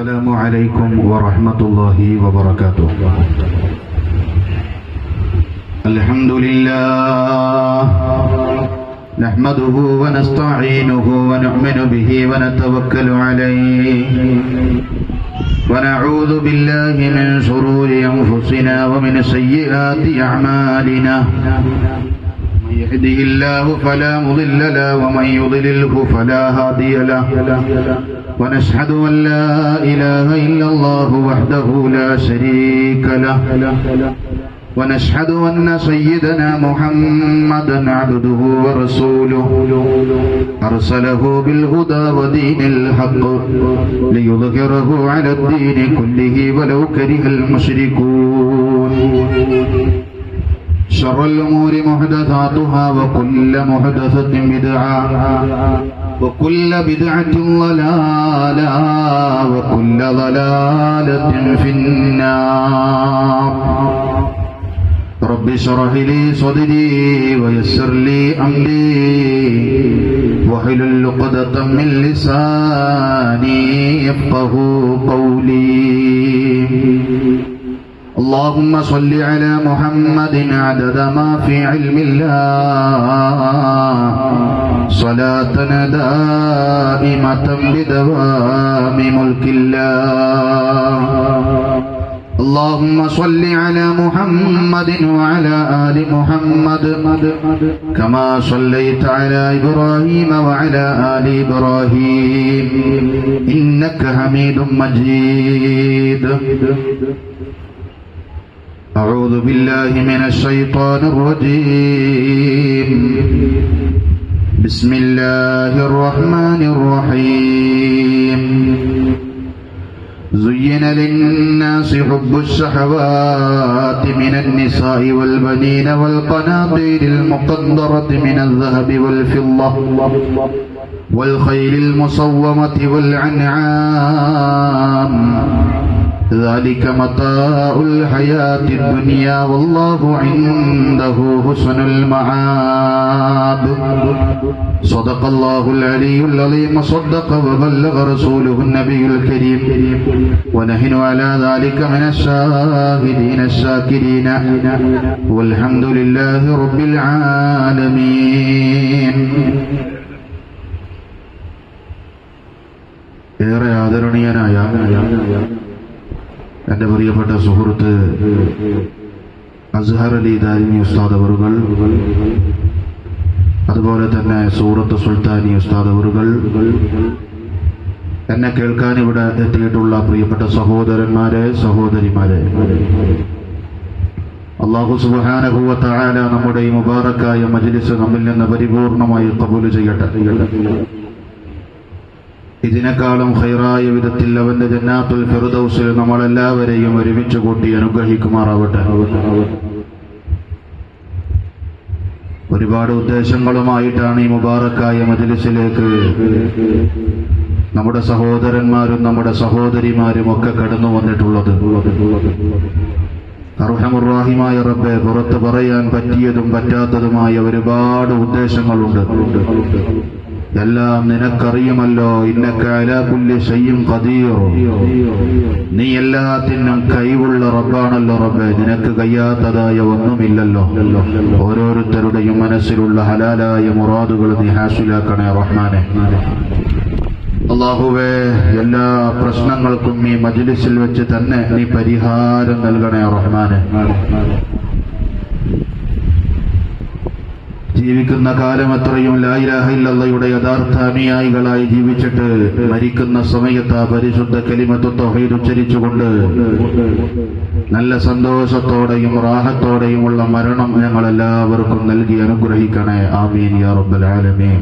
السلام عليكم ورحمة الله وبركاته. الحمد لله نحمده ونستعينه ونؤمن به ونتوكل عليه ونعوذ بالله من شرور أنفسنا ومن سيئات أعمالنا. من يهده الله فلا مضل له ومن يضلله فلا هادي له. ونشهد أن لا إله إلا الله وحده لا شريك له. ونشهد أن سيدنا محمدا عبده ورسوله أرسله بالهدى ودين الحق ليظهره على الدين كله ولو كره المشركون. شر الأمور محدثاتها وكل محدثة بدعة وكل بدعة ضلالة وكل ضلالة في النار. رب اشرح لي صدري ويسر لي أمري واحلل عقدة من لساني يفقهوا قولي. اللهم صل على محمد عدد ما في علم الله صلاة دائمة بدوام ملك الله. اللهم صل على محمد وعلى آل محمد كما صليت على إبراهيم وعلى آل إبراهيم إنك حميد مجيد. أعوذ بالله من الشيطان الرجيم. بسم الله الرحمن الرحيم. زين للناس حب الشهوات من النساء والبنين والقناطير المقنطرة من الذهب والفضة والخيل المصومة والأنعام ذلك متاع الحياة الدنيا والله عنده حسن المعاب. صدق الله العلي العظيم. صدق وبلغ رسوله النبي الكريم ونحن على ذلك من الشاهدين الشاكرين والحمد لله رب العالمين. ഏറെ ആദരണീയനായ എൻ്റെ പ്രിയപ്പെട്ട സുഹൃത്ത് അസ്ഹർ അലി ദാരിമി ഉസ്താദ് അവറുകൾ, അതുപോലെ തന്നെ സൂറത്ത് സുൽത്താനി ഉസ്താദ് അവറുകൾ, എന്നെ കേൾക്കാൻ ഇവിടെ എത്തിയിട്ടുള്ള പ്രിയപ്പെട്ട സഹോദരന്മാരെ, സഹോദരിമാരെ, അല്ലാഹു സുബ്ഹാനഹു വ തആല നമ്മുടെ ഈ മുബാറക്കായ മജ്ലിസ് നമ്മിൽ നിന്ന് പരിപൂർണമായി ഖബൂൽ ചെയ്യട്ടെ. ഇതിനേക്കാളും ഖൈറായ വിധത്തിൽ അവന്റെ ജന്നാത്തുൽ ഫിർദൗസിൽ നമ്മളെല്ലാവരെയും ഒരുമിച്ച് കൂട്ടി അനുഗ്രഹിക്കുമാറാവട്ടെ. ഒരുപാട് ഉദ്ദേശങ്ങളുമായിട്ടാണ് ഈ മുബാറക്കായ മജ്ലിസിലേക്ക് നമ്മുടെ സഹോദരന്മാരും നമ്മുടെ സഹോദരിമാരും ഒക്കെ കടന്നു വന്നിട്ടുള്ളത്. അർഹമുർ റഹീമായ റബ്ബേ, പുറത്ത് പറയാൻ പറ്റിയതും പറ്റാത്തതുമായ ഒരുപാട് ഉദ്ദേശങ്ങളുണ്ട്. എല്ലാം നിനക്കറിയുമല്ലോ. ഇന്നക അലാ കുല്ലി ഷൈഇൻ ഖദീർ. നീ എല്ലാത്തിനും കഴിവുള്ള റബ്ബാണല്ലോ റബ്ബേ. നിനക്ക് കഴിയാത്തതായ ഒന്നുമില്ലല്ലോ. ഓരോരുത്തരുടെയും മനസ്സിലുള്ള ഹലാലായ മുറാദുകൾ നീ ഹാസിലാക്കണേ റഹ്മാനെ. അല്ലാഹുവേ, എല്ലാ പ്രശ്നങ്ങൾക്കും ഈ മജ്ലിസിൽ വെച്ച് തന്നെ നീ പരിഹാരം നൽകണേ റഹ്മാനെ. ജീവിക്കുന്ന കാലം അത്രയും ലാ ഇലാഹ ഇല്ലല്ലാഹയുടെ യഥാർത്ഥ അനുയായികളായി ജീവിച്ചിട്ട് മരിക്കുന്ന സമയത്ത് ആ പരിശുദ്ധ കലിമത്തു തൗഹീദ് ഉച്ചരിച്ചുകൊണ്ട് നല്ല സന്തോഷത്തോടെയും റാഹത്തോടെയുമുള്ള മരണം ഞങ്ങളെല്ലാവർക്കും നൽകി അനുഗ്രഹിക്കണേ. ആമീൻ യാ റബ്ബൽ ആലമീൻ.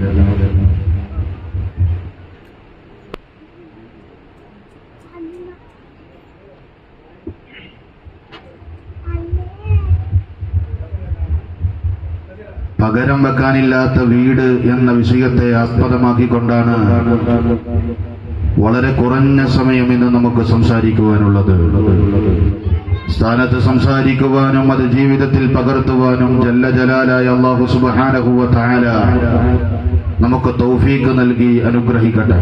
പകരം വെക്കാനില്ലാത്ത വീട് എന്ന വിഷയത്തെ ആസ്പദമാക്കിക്കൊണ്ടാണ് വളരെ കുറഞ്ഞ സമയം ഇന്ന് നമുക്ക് സംസാരിക്കുവാനുള്ളത്. സ്ഥാനത്ത് സംസാരിക്കുവാനും അത് ജീവിതത്തിൽ പകർത്തുവാനും ജല്ല ജലാലായ അല്ലാഹു സുബ്ഹാനഹു വ തആല നമുക്ക് തൗഫീഖ് നൽകി അനുഗ്രഹിക്കട്ടെ.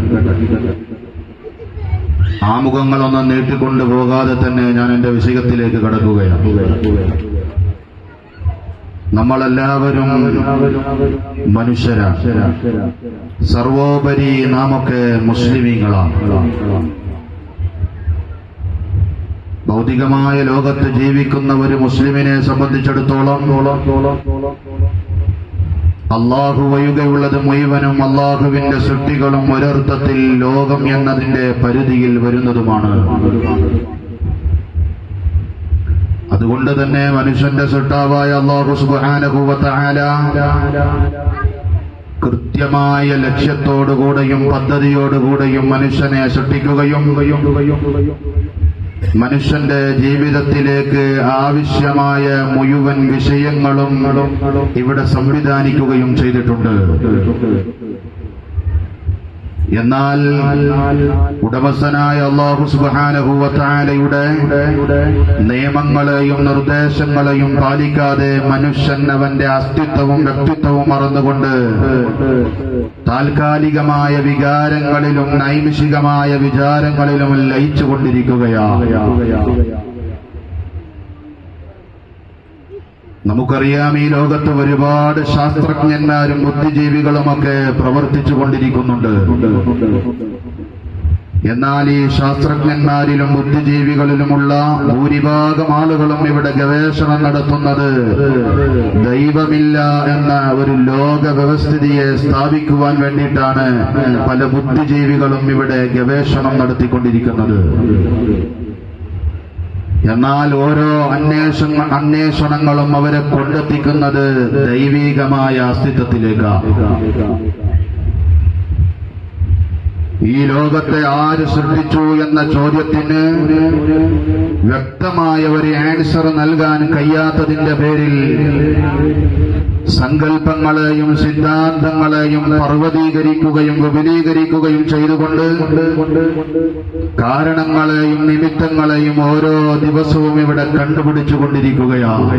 ആമുഖങ്ങളൊന്നും നീട്ടിക്കൊണ്ടു പോകാതെ തന്നെ ഞാൻ എന്റെ വിഷയത്തിലേക്ക് കടക്കുകയാണ്. നമ്മളെല്ലാവരും മനുഷ്യരാണ്. സർവോപരി നാമൊക്കെ മുസ്ലിമീങ്ങളാണ്. ഭൗതികമായ ലോകത്ത് ജീവിക്കുന്ന ഒരു മുസ്ലിമിനെ സംബന്ധിച്ചിടത്തോളം അള്ളാഹു ഒഴികെയുള്ളത് മുഴുവനും അള്ളാഹുവിന്റെ സൃഷ്ടികളും ഒരർത്ഥത്തിൽ ലോകം എന്നതിന്റെ പരിധിയിൽ വരുന്നതുമാണ്. അതുകൊണ്ട് തന്നെ മനുഷ്യന്റെ സൃഷ്ടാവായ അല്ലാഹു സുബ്ഹാനഹു വ തആല കൃത്യമായ ലക്ഷ്യത്തോടുകൂടെയും പദ്ധതിയോടുകൂടെയും മനുഷ്യനെ സൃഷ്ടിക്കുകയും മനുഷ്യന്റെ ജീവിതത്തിലേക്ക് ആവശ്യമായ മുഴുവൻ വിഷയങ്ങളും ഇവിടെ സംവിധാനിക്കുകയും ചെയ്തിട്ടുണ്ട്. എന്നാൽ ഉടമസ്ഥനായ അല്ലാഹു സുബ്ഹാനഹു വ തആലയുടെ നിയമങ്ങളെയും നിർദ്ദേശങ്ങളെയും പാലിക്കാതെ മനുഷ്യൻ അവന്റെ അസ്തിത്വവും വ്യക്തിത്വവും മറന്നുകൊണ്ട് താൽക്കാലികമായ വികാരങ്ങളിലും നൈമിഷികമായ വിചാരങ്ങളിലും ലയിച്ചുകൊണ്ടിരിക്കുകയാണ്. നമുക്കറിയാം, ഈ ലോകത്ത് ഒരുപാട് ശാസ്ത്രജ്ഞന്മാരും ബുദ്ധിജീവികളുമൊക്കെ പ്രവർത്തിച്ചു കൊണ്ടിരിക്കുന്നുണ്ട്. എന്നാൽ ഈ ശാസ്ത്രജ്ഞന്മാരിലും ബുദ്ധിജീവികളിലുമുള്ള ഭൂരിഭാഗം ആളുകളും ഇവിടെ ഗവേഷണം നടത്തുന്നത് ദൈവമില്ല എന്ന ഒരു ലോക വ്യവസ്ഥിതിയെ സ്ഥാപിക്കുവാൻ വേണ്ടിയിട്ടാണ് പല ബുദ്ധിജീവികളും ഇവിടെ ഗവേഷണം നടത്തിക്കൊണ്ടിരിക്കുന്നത്. എന്നാൽ ഓരോ അന്വേഷണങ്ങളും അവരെ കൊണ്ടെത്തിക്കുന്നത് ദൈവികമായ അസ്തിത്വത്തിലേക്കാണ്. ഈ ലോകത്തെ ആര് സൃഷ്ടിച്ചു എന്ന ചോദ്യത്തിന് വ്യക്തമായ ഒരു ആൻസർ നൽകാൻ കഴിയാത്തതിന്റെ പേരിൽ സങ്കല്പങ്ങളെയും സിദ്ധാന്തങ്ങളെയും പർവ്വതീകരിക്കുകയും വിപുലീകരിക്കുകയും ചെയ്തുകൊണ്ട് കാരണങ്ങളെയും നിമിത്തങ്ങളെയും ഓരോ ദിവസവും ഇവിടെ കണ്ടുപിടിച്ചുകൊണ്ടിരിക്കുകയാണ്.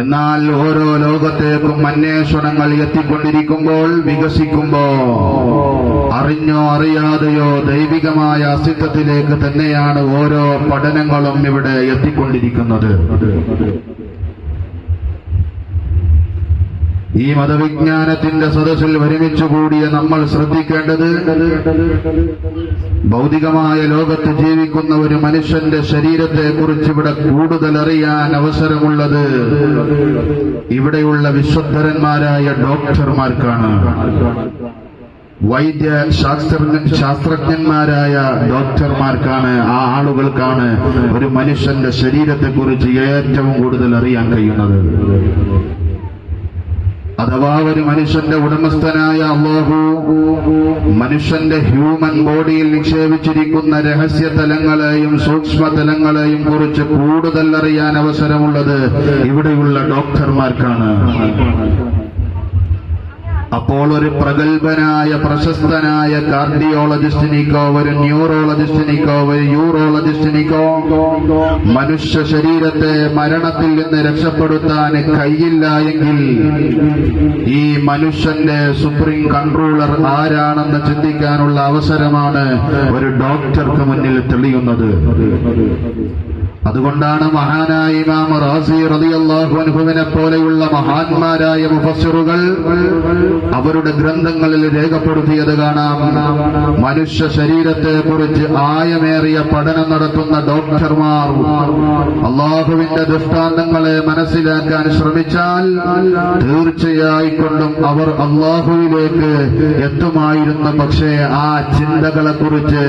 എന്നാൽ ഓരോ ലോകത്തേക്കും അന്വേഷണങ്ങൾ എത്തിക്കൊണ്ടിരിക്കുമ്പോൾ, വികസിക്കുമ്പോൾ അറിഞ്ഞോ അറിയാതെയോ ദൈവികമായ അസ്തിത്വത്തിലേക്ക് തന്നെയാണ് ഓരോ പഠനങ്ങളും ഇവിടെ എത്തിക്കൊണ്ടിരിക്കുന്നത്. ഈ മതവിജ്ഞാനത്തിന്റെ സദസ്സിൽ ഒരുമിച്ചുകൂടിയ നമ്മൾ ശ്രദ്ധിക്കേണ്ടത്, ഭൗതികമായ ലോകത്ത് ജീവിക്കുന്ന ഒരു മനുഷ്യന്റെ ശരീരത്തെക്കുറിച്ച് ഇവിടെ കൂടുതൽ അറിയാൻ അവസരമുള്ളത് ഇവിടെയുള്ള വിശ്വധരന്മാരായ ഡോക്ടർമാർക്കാണ്. ശാസ്ത്രജ്ഞന്മാരായ ഡോക്ടർമാർക്കാണ്, ആ ആളുകൾക്കാണ് ഒരു മനുഷ്യന്റെ ശരീരത്തെക്കുറിച്ച് ഏറ്റവും കൂടുതൽ അറിയാൻ കഴിയുന്നത്. അഥവാ ഒരു മനുഷ്യന്റെ ഉടമസ്ഥനായ അല്ലാഹു മനുഷ്യന്റെ ഹ്യൂമൻ ബോഡിയിൽ നിക്ഷേപിച്ചിരിക്കുന്ന രഹസ്യ തലങ്ങളെയും സൂക്ഷ്മ തലങ്ങളെയും കുറിച്ച് കൂടുതൽ അറിയാൻ അവസരമുള്ളത് ഇവിടെയുള്ള ഡോക്ടർമാർക്കാണ്. അപ്പോൾ ഒരു പ്രഗത്ഭനായ പ്രശസ്തനായ കാർഡിയോളജിസ്റ്റിനിക്കോ ഒരു ന്യൂറോളജിസ്റ്റിനിക്കോ ഒരു യൂറോളജിസ്റ്റിനിക്കോ മനുഷ്യ ശരീരത്തെ മരണത്തിൽ നിന്ന് രക്ഷപ്പെടുത്താൻ കഴിയില്ല എങ്കിൽ ഈ മനുഷ്യന്റെ സുപ്രീം കൺട്രോളർ ആരാണെന്ന് ചിന്തിക്കാനുള്ള അവസരമാണ് ഒരു ഡോക്ടർക്ക് മുന്നിൽ തെളിയുന്നത്. അതുകൊണ്ടാണ് മഹാനായ ഇമാം റാസി റളിയല്ലാഹു അൻഹുവിനെ പോലെയുള്ള മഹാന്മാരായ മുഫസ്സിറുകൾ അവരുടെ ഗ്രന്ഥങ്ങളിൽ രേഖപ്പെടുത്തിയത് കാണാം. മനുഷ്യ ശരീരത്തെ കുറിച്ച് ആയമേറിയ പഠനം നടത്തുന്ന ഡോക്ടർമാർ അള്ളാഹുവിന്റെ ദൃഷ്ടാന്തങ്ങളെ മനസ്സിലാക്കാൻ ശ്രമിച്ചാൽ തീർച്ചയായിക്കൊണ്ടും അവർ അള്ളാഹുവിലേക്ക് എത്തുമായിരുന്നു. പക്ഷേ ആ ചിന്തകളെ കുറിച്ച്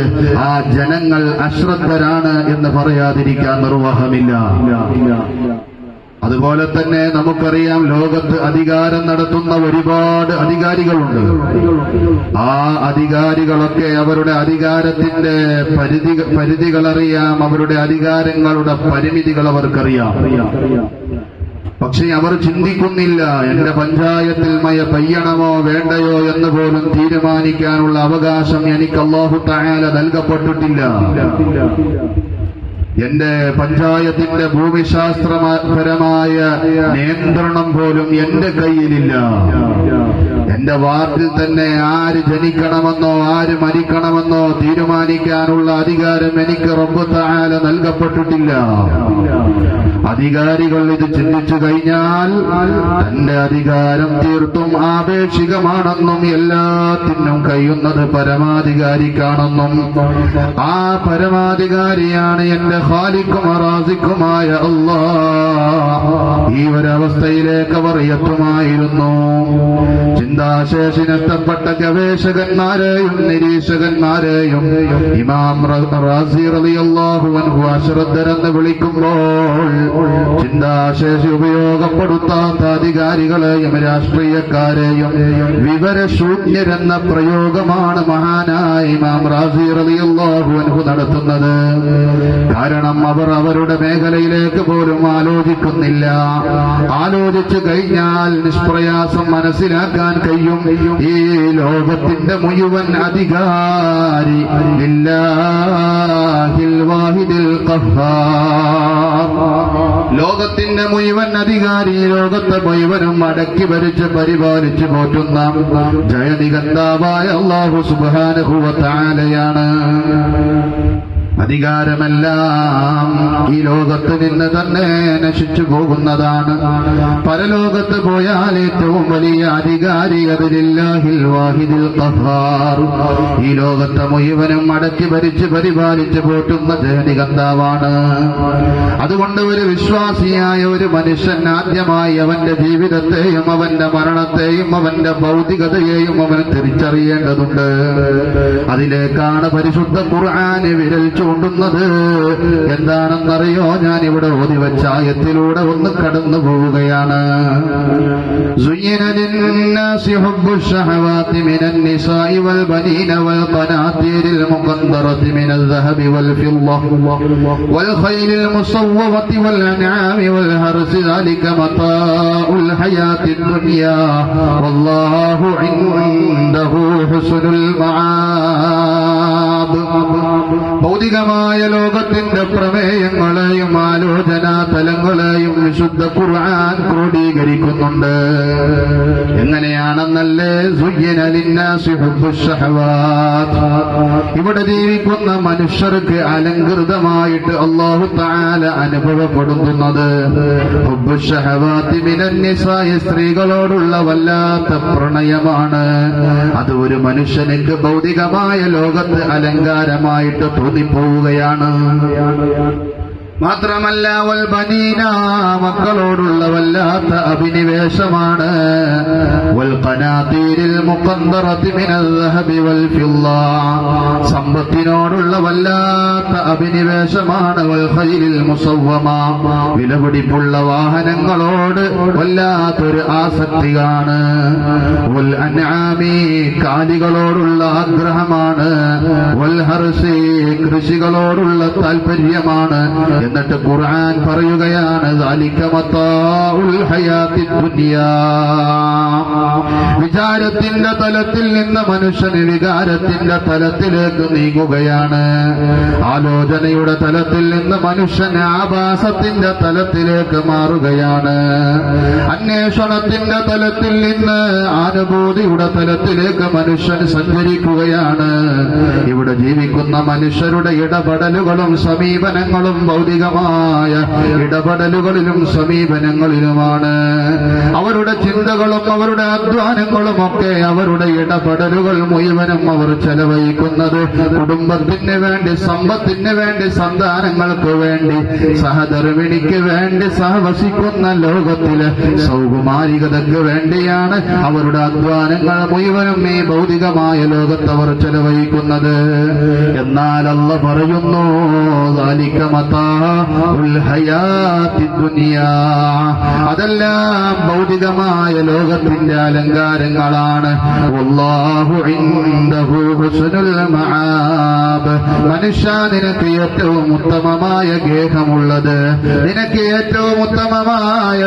ആ ജനങ്ങൾ അശ്രദ്ധരാണ് എന്ന് പറയാതിരിക്കാൻ നിർവാഹമില്ല. അതുപോലെ തന്നെ നമുക്കറിയാം, ലോകത്ത് അധികാരം നടത്തുന്ന ഒരുപാട് അധികാരികളുണ്ട്. ആ അധികാരികളൊക്കെ അവരുടെ അധികാരത്തിന്റെ പരിധികളറിയാം, അവരുടെ അധികാരങ്ങളുടെ പരിമിതികൾ അവർക്കറിയാം. പക്ഷെ അവർ ചിന്തിക്കുന്നില്ല, എന്റെ പഞ്ചായത്തിൽ മഴ പെയ്യണമോ വേണ്ടയോ എന്ന് പോലും തീരുമാനിക്കാനുള്ള അവകാശം എനിക്ക് അല്ലാഹു തആല നൽകപ്പെട്ടിട്ടില്ല. എന്റെ പഞ്ചായത്തിന്റെ ഭൂമിശാസ്ത്രപരമായ നിയന്ത്രണം പോലും എന്റെ കയ്യിലില്ല. എന്റെ വാർഡിൽ തന്നെ ആര് ജനിക്കണമെന്നോ ആര് മരിക്കണമെന്നോ തീരുമാനിക്കാനുള്ള അധികാരം എനിക്ക് റബ്ബ് തആല നൽകപ്പെട്ടിട്ടില്ല. അധികാരികൾ ഇത് ചിന്തിച്ചു കഴിഞ്ഞാൽ തന്റെ അധികാരം തീർത്തും ആപേക്ഷികമാണെന്നും എല്ലാത്തിനും കഴിയുന്നത് പരമാധികാരിക്കാണെന്നും ആ പരമാധികാരിയാണ് എന്റെ ഖാലിഖും റാസിഖുമായ അല്ലാഹ്. ഈ ഒരവസ്ഥയിലേക്ക് അവർ എത്തുമായിരുന്നു. ചിന്താശേഷി നഷ്ടപ്പെട്ട ഗവേഷകന്മാരെയും നിരീക്ഷകന്മാരെയും ഇമാം റാസി റളിയല്ലാഹു അൻഹു അശ്രദ്ധരെന്ന് വിളിക്കുമ്പോൾ ചിന്താശേഷി ഉപയോഗപ്പെടുത്താത്ത അധികാരികളെയും രാഷ്ട്രീയക്കാരെയും വിവരശൂന്യരെന്ന പ്രയോഗമാണ് മഹാനായ ഇമാം റാസി റളിയല്ലാഹു അൻഹു നടത്തുന്നത്. കാരണം അവർ അവരുടെ മേഖലയിലേക്ക് പോലും ആലോചിക്കുന്നില്ല. ആലോചിച്ചു കഴിഞ്ഞാൽ നിഷ്പ്രയാസം മനസ്സിലാക്കാൻ കഴിയും ഈ ലോകത്തിന്റെ മുഴുവൻ അധികാരി ലില്ലാഹിൽ വാഹിദിൽ ഖഹ്ഹാർ. ലോകത്തിന്റെ മുഴുവൻ അധികാരി ലോകത്തെ മുഴുവനും അടക്കി ഭരിച്ച് പരിപാലിച്ചു പോറ്റുന്ന ജയനികന്താവായ അല്ലാഹു സുബ്ഹാനഹു വ തആലയാണ്. അധികാരമെല്ലാം ഈ ലോകത്ത് നിന്ന് തന്നെ നശിച്ചു പോകുന്നതാണ്. പരലോകത്ത് പോയാൽ ഏറ്റവും വലിയ അധികാരി അതിലില്ലാഹിൽ വാഹിദിൽ ഖഹ്ഹാർ. ഈ ലോകത്തെ മുഴുവനും അടക്കി ഭരിച്ച് പരിപാലിച്ച് പോറ്റുന്ന ജയനികന്താവാണ്. അതുകൊണ്ട് ഒരു വിശ്വാസിയായ ഒരു മനുഷ്യൻ ആദ്യമായി അവന്റെ ജീവിതത്തെയും അവന്റെ മരണത്തെയും അവന്റെ ഭൗതികതയെയും അവൻ തിരിച്ചറിയേണ്ടതുണ്ട്. അതിലേക്കാണ് പരിശുദ്ധ ഖുർആൻ വിരൽ ചൂണ്ടുന്നത്. എന്താണെന്നറിയോ? ഞാൻ ഇവിടെ ഓതി വെച്ച ആയത്തിലൂടെ ഒന്ന് കടന്നു പോവുകയാണ്. زين للناس حب الشهوات من النساء والبنين والقناطير المقنطرة من الذهب والفضة والخيل المصومة والأنعام والحرث ذلك متاع الحياة الدنيا والله عنده حسن المآب. ഭൗതികമായ ലോകത്തിന്റെ പ്രമേയങ്ങളെയും ആലോചനാ തലങ്ങളെയും വിശുദ്ധ ഖുർആൻ ക്രോഡീകരിക്കുന്നുണ്ട്. എങ്ങനെയാണെന്നല്ലേ? സുയ്യിന ലിന്നാസി ഹുബ്ബുശ് ശഹവാത്ത്. ഇവിടെ ജീവിക്കുന്ന മനുഷ്യർക്ക് അലങ്കൃതമായിട്ട് അല്ലാഹു തആല അനുഭവപ്പെടുത്തുന്നത് ഹുബ്ബുശ് ശഹവാത്തി മിനൻ നിസാഇ, സ്ത്രീകളോടുള്ള വല്ലാത്ത പ്രണയമാണ്. അത് ഒരു മനുഷ്യനിക്ക് ഭൗതികമായ ലോകത്ത് അലങ്കാരമായിട്ട് തോന്നിപ്പോവുകയാണ്. മാത്രമല്ല വൽബനീന, മക്കളോടുള്ള വല്ലാത്ത അഭിനിവേശമാണ്. വൽഖനാതീരിൽ മുഖന്തറതി മിനൽ ദഹബി വൽഫിദ്ദ, സമ്പത്തിനോടുള്ള വല്ലാത്ത അഭിനിവേശമാണ്. വൽഖൈലിൽ മുസവ്വമ, വിലപിടിപ്പുള്ള വാഹനങ്ങളോട് വല്ലാത്തൊരു ആസക്തിയാണ്. വൽ അൻആമി, കാലികളോടുള്ള ആഗ്രഹമാണ്. വൽ ഹർസി, കൃഷികളോടുള്ള താല്പര്യമാണ്. എന്നിട്ട് ഖുർആൻ പറയുകയാണ് ദാലിക മതാഉൽ ഹയാത്തിദ് ദുനിയാ. വിചാരത്തിന്റെ തലത്തിൽ നിന്ന് മനുഷ്യന് വികാരത്തിന്റെ തലത്തിലേക്ക് നീങ്ങുകയാണ്. ആലോചനയുടെ തലത്തിൽ നിന്ന് മനുഷ്യൻ ആഭാസത്തിന്റെ തലത്തിലേക്ക് മാറുകയാണ്. അന്വേഷണത്തിന്റെ തലത്തിൽ നിന്ന് അനുഭൂതിയുടെ തലത്തിലേക്ക് മനുഷ്യൻ സഞ്ചരിക്കുകയാണ്. ഇവിടെ ജീവിക്കുന്ന മനുഷ്യരുടെ ഇടപെടലുകളും സമീപനങ്ങളും ഭൗതികമായ ഇടപെടലുകളിലും സമീപനങ്ങളിലുമാണ്. അവരുടെ ചിന്തകളും അവരുടെ അധ്വാനങ്ങളും ഒക്കെ, അവരുടെ ഇടപെടലുകൾ മുഴുവനും അവർ ചെലവഴിക്കുന്നത് കുടുംബത്തിന് വേണ്ടി, സമ്പത്തിന് വേണ്ടി, സന്താനങ്ങൾക്ക് വേണ്ടി, സഹധർമ്മിണിക്ക് വേണ്ടി, സഹവസിക്കുന്ന ലോകത്തിലെ സൗകുമാരികതയ്ക്ക് വേണ്ടിയാണ് അവരുടെ അധ്വാനങ്ങൾ മുഴുവനും ഈ ഭൗതികമായ ലോകത്ത് അവർ ചെലവഴിക്കുന്നത്. എന്നാൽ അല്ലാഹ് പറയുന്നു ദാലിക മതാഉൽ ഹയാത്തിദ് ദുനിയാ, അതെല്ലാം ഭൗതികമായ ലോകത്തിന്റെ അലങ്കാരങ്ങളാണ്. വല്ലാഹു ഇൻദഹു ഹുസ്നുൽ മആബ്. മനുഷ്യ, നിനക്ക് ഏറ്റവും ഉത്തമമായ ഗേഹമുള്ളത്, നിനക്ക് ഏറ്റവും ഉത്തമമായ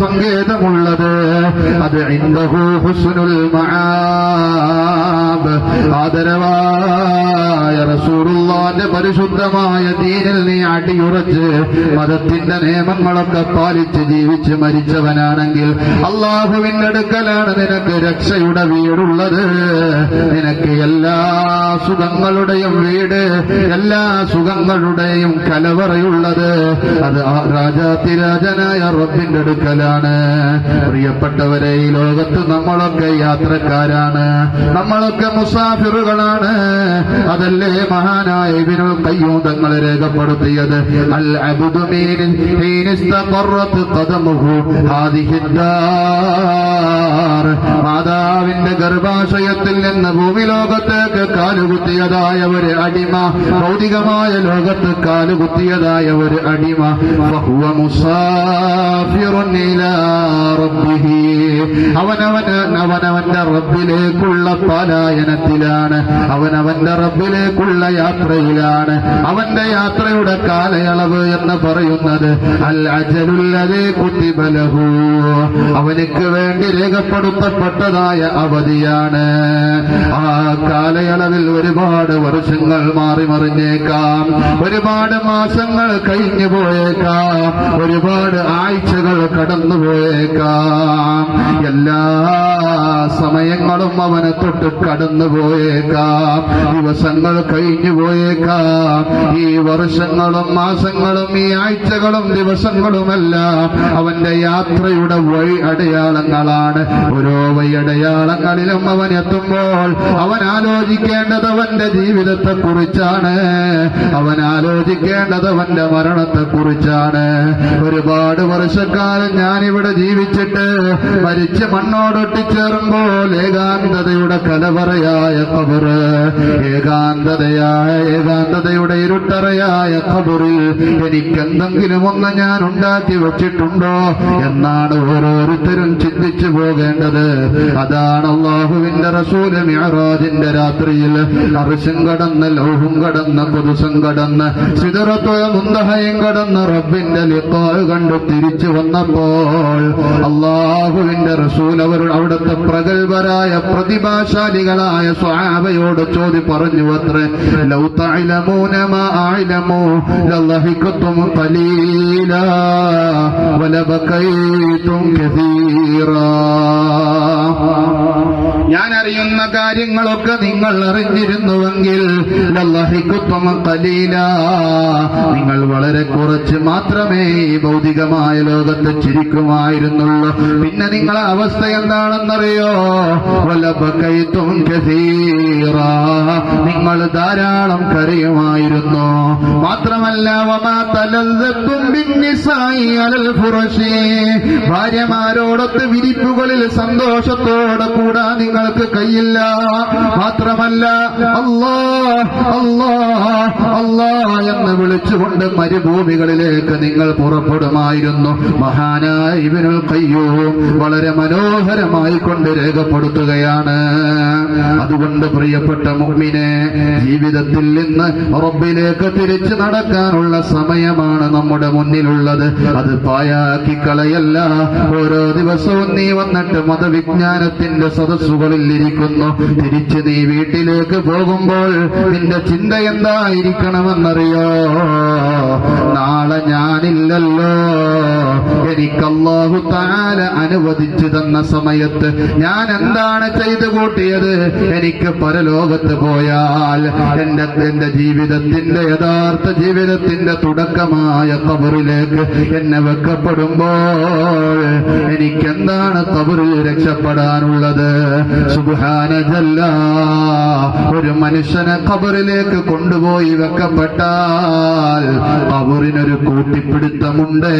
സങ്കേതമുള്ളത് അത് ഇൻദഹു ഹുസ്നുൽ മആബ്. ആദരവായ റസൂലുള്ളാഹിന്റെ പരിശുദ്ധമായ ദീനിൽ നീ അടിയുറ ഉറച്ച് മതത്തിന്റെ നിയമങ്ങളൊക്കെ പാലിച്ച് ജീവിച്ച് മരിച്ചവനാണെങ്കിൽ അള്ളാഹുവിന്റെ അടുക്കലാണ് നിനക്ക് രക്ഷയുടെ വീടുള്ളത്. നിനക്ക് എല്ലാ സുഖങ്ങളുടെയും വീട്, എല്ലാ സുഖങ്ങളുടെയും കലവറയുള്ളത് അത് രാജാതിരാജനായ റബ്ബിന്റെ അടുക്കലാണ്. പ്രിയപ്പെട്ടവരെ, ഈ ലോകത്ത് നമ്മളൊക്കെ യാത്രക്കാരാണ്, നമ്മളൊക്കെ മുസാഫിറുകളാണ്. അതല്ലേ മഹാനായ ഇബ്നുൽ ഖയ്യൂം തങ്ങൾ രേഖപ്പെടുത്തിയത്, അൽ അബ്ദു ഹീന ഇസ്തഖറത് ഖദമുഹു ഹാദിഹി ദാർ. മാതാവിന്റെ ഗർഭാശയത്തിൽ നിന്ന് ഭൂമി ലോകത്തേക്ക് കാലുകുത്തിയതായ ഒരു അടിമ, ഭൗതികമായ ലോകത്ത് കാലുകുത്തിയതായ ഒരു അടിമ, ഫഹുവ മുസാഫിറുൻ ഇലാ റബ്ബിഹി. അവനവന്റെ റബ്ബിലേക്കുള്ള പലായനത്തിലാണ്, അവനവന്റെ റബ്ബിലേക്കുള്ള യാത്രയിലാണ്. അവന്റെ യാത്രയുടെ കാലയളവ് എന്ന് പറയുന്നത് അൽ അജലുല്ലദീ കുതിബ ലഹു, അവനക്ക് വേണ്ടി രേഖപ്പെടുത്തപ്പെട്ടതായ അവധിയാണ്. ആ കാലയളവിൽ ഒരുപാട് വർഷങ്ങൾ മാറി മറിഞ്ഞേക്കാം, ഒരുപാട് മാസങ്ങൾ കഴിഞ്ഞു പോയേക്കാം, ഒരുപാട് ആഴ്ചകൾ കടന്നുപോയേക്കാം, എല്ലാ സമയങ്ങളും അവനെ തൊട്ട് കടന്നുപോയേക്കാം, ദിവസങ്ങൾ കഴിഞ്ഞു പോയേക്കാം. ഈ വർഷങ്ങളും മാസങ്ങളും ഈ ആഴ്ചകളും ദിവസങ്ങളുമെല്ലാം അവന്റെ യാത്രയുടെ വഴി അടയാളങ്ങളാണ്. ഓരോ വഴി അടയാളങ്ങളിലും അവൻ എത്തുമ്പോൾ അവൻ ആലോചിക്കേണ്ടത് അവന്റെ ജീവിതത്തെക്കുറിച്ചാണ്, അവൻ ആലോചിക്കേണ്ടത് അവന്റെ മരണത്തെക്കുറിച്ചാണ്. ഒരുപാട് വർഷക്കാലം ഞാനിവിടെ ജീവിച്ചിട്ട് മരിച്ച് മണ്ണോടൊട്ടിച്ചേറുമ്പോൾ ഏകാന്തതയുടെ കലവറയായ ഖബർ, ഏകാന്തതയുടെ ഇരുട്ടറയായ ഖബറിൽ എനിക്കെന്തെങ്കിലും ഒന്ന് ഞാൻ ഉണ്ടാക്കി വെച്ചിട്ടുണ്ടോ എന്നാണ് ഓരോരുത്തരും ചിന്തിച്ചു പോകേണ്ടത്. അതാണ് അല്ലാഹുവിന്റെ റസൂൽ മിഅ്റാജിന്റെ രാത്രിയിൽ അർശും കടന്ന് ലൗഹും കടന്ന് ഖുദ്സും കടന്ന് സിദ്റത്തുൽ മുന്തഹയും കടന്ന് റബ്ബിന്റെ ലിഖാ കണ്ടു തിരിച്ചു വന്നപ്പോൾ അല്ലാഹുവിന്റെ റസൂൽ അവിടുത്തെ പ്രഗൽഭരായ പ്രതിഭാശാലികളായ സ്വഹാബയോട് പറഞ്ഞു അത്രേ, ലൗ തഅലമൂന മാ അഅലമു ലളഹിഖതും ഖലീലാ വലബകൈതും കസീറാ. ഞാൻ അറിയുന്ന കാര്യങ്ങളൊക്കെ നിങ്ങൾ അറിഞ്ഞിരുന്നുവെങ്കിൽ ലളഹിഖതും ഖലീലാ, നിങ്ങൾ വളരെ കുറച്ച് മാത്രമേ ഈ ഭൗതികമായ ലോകത്ത് ചിരിക്കുമായിരുന്നുള്ളൂ. പിന്നെ നിങ്ങളെ അവസ്ഥ എന്താണെന്നറിയോ, വലബകൈതും കസീറാ, നിങ്ങൾ ധാരാളം കരയുമായിരുന്നു. മാത്രമല്ല വമാ തലസ്സതും ബിന്നിസായി അലൽ ഫുറശി, ഭാര്യമാരോടൊത്ത് വിരിപ്പുകളിൽ സന്തോഷത്തോടെ കൂടാൻ നിങ്ങൾക്ക് കഴിയില്ല. മാത്രമല്ല അല്ലാഹ് അല്ലാഹ് അല്ലാഹ് എന്ന് വിളിച്ചുകൊണ്ട് മരുഭൂമികളിലേക്ക് നിങ്ങൾ പുറപ്പെടുമായിരുന്നു. മഹാനായ ഇബ്നുൽ ഖയ്യൂം വളരെ മനോഹരമായി കൊണ്ട് രേഖപ്പെടുത്തുകയാണ്. അതുകൊണ്ട് പ്രിയപ്പെട്ട മുഅ്മിനെ, ജീവിതത്തിൽ നിന്ന് റബ്ബിലേക്ക് തിരിച്ചു നടക്കാനുള്ള സമയമാണ് നമ്മുടെ മുന്നിലുള്ളത്. അത് പായാക്കി കളയല്ല. ഓരോ ദിവസവും നീ വന്നിട്ട് മതവിജ്ഞാനത്തിന്റെ സദസ്സുകളിൽ ഇരിക്കുന്നു. തിരിച്ച് നീ വീട്ടിലേക്ക് പോകുമ്പോൾ നിന്റെ ചിന്ത എന്തായിരിക്കണമെന്നറിയോ, നാളെ ഞാനില്ലല്ലോ, എനിക്ക് അല്ലാഹു തആല അനുവദിച്ചു തന്ന സമയത്ത് ഞാൻ എന്താണ് ചെയ്തു കൂട്ടിയത്, എനിക്ക് പരലോകത്ത് പോയാൽ എന്റെ ജീവിതത്തിന്റെ യഥാർത്ഥ ജീവിതത്തിന്റെ തുടക്കമായ ഖബറിലേക്ക് എന്നെ വെക്കപ്പെടുമ്പോൾ എനിക്കെന്താണ് ഖബറിൽ രക്ഷപ്പെടാനുള്ളത്? സുബ്ഹാന ജല്ല, ഒരു മനുഷ്യനെ ഖബറിലേക്ക് കൊണ്ടുപോയി വെക്കപ്പെട്ടാൽ ഖബറിനൊരു കൂട്ടിപ്പിടുത്തമുണ്ട്.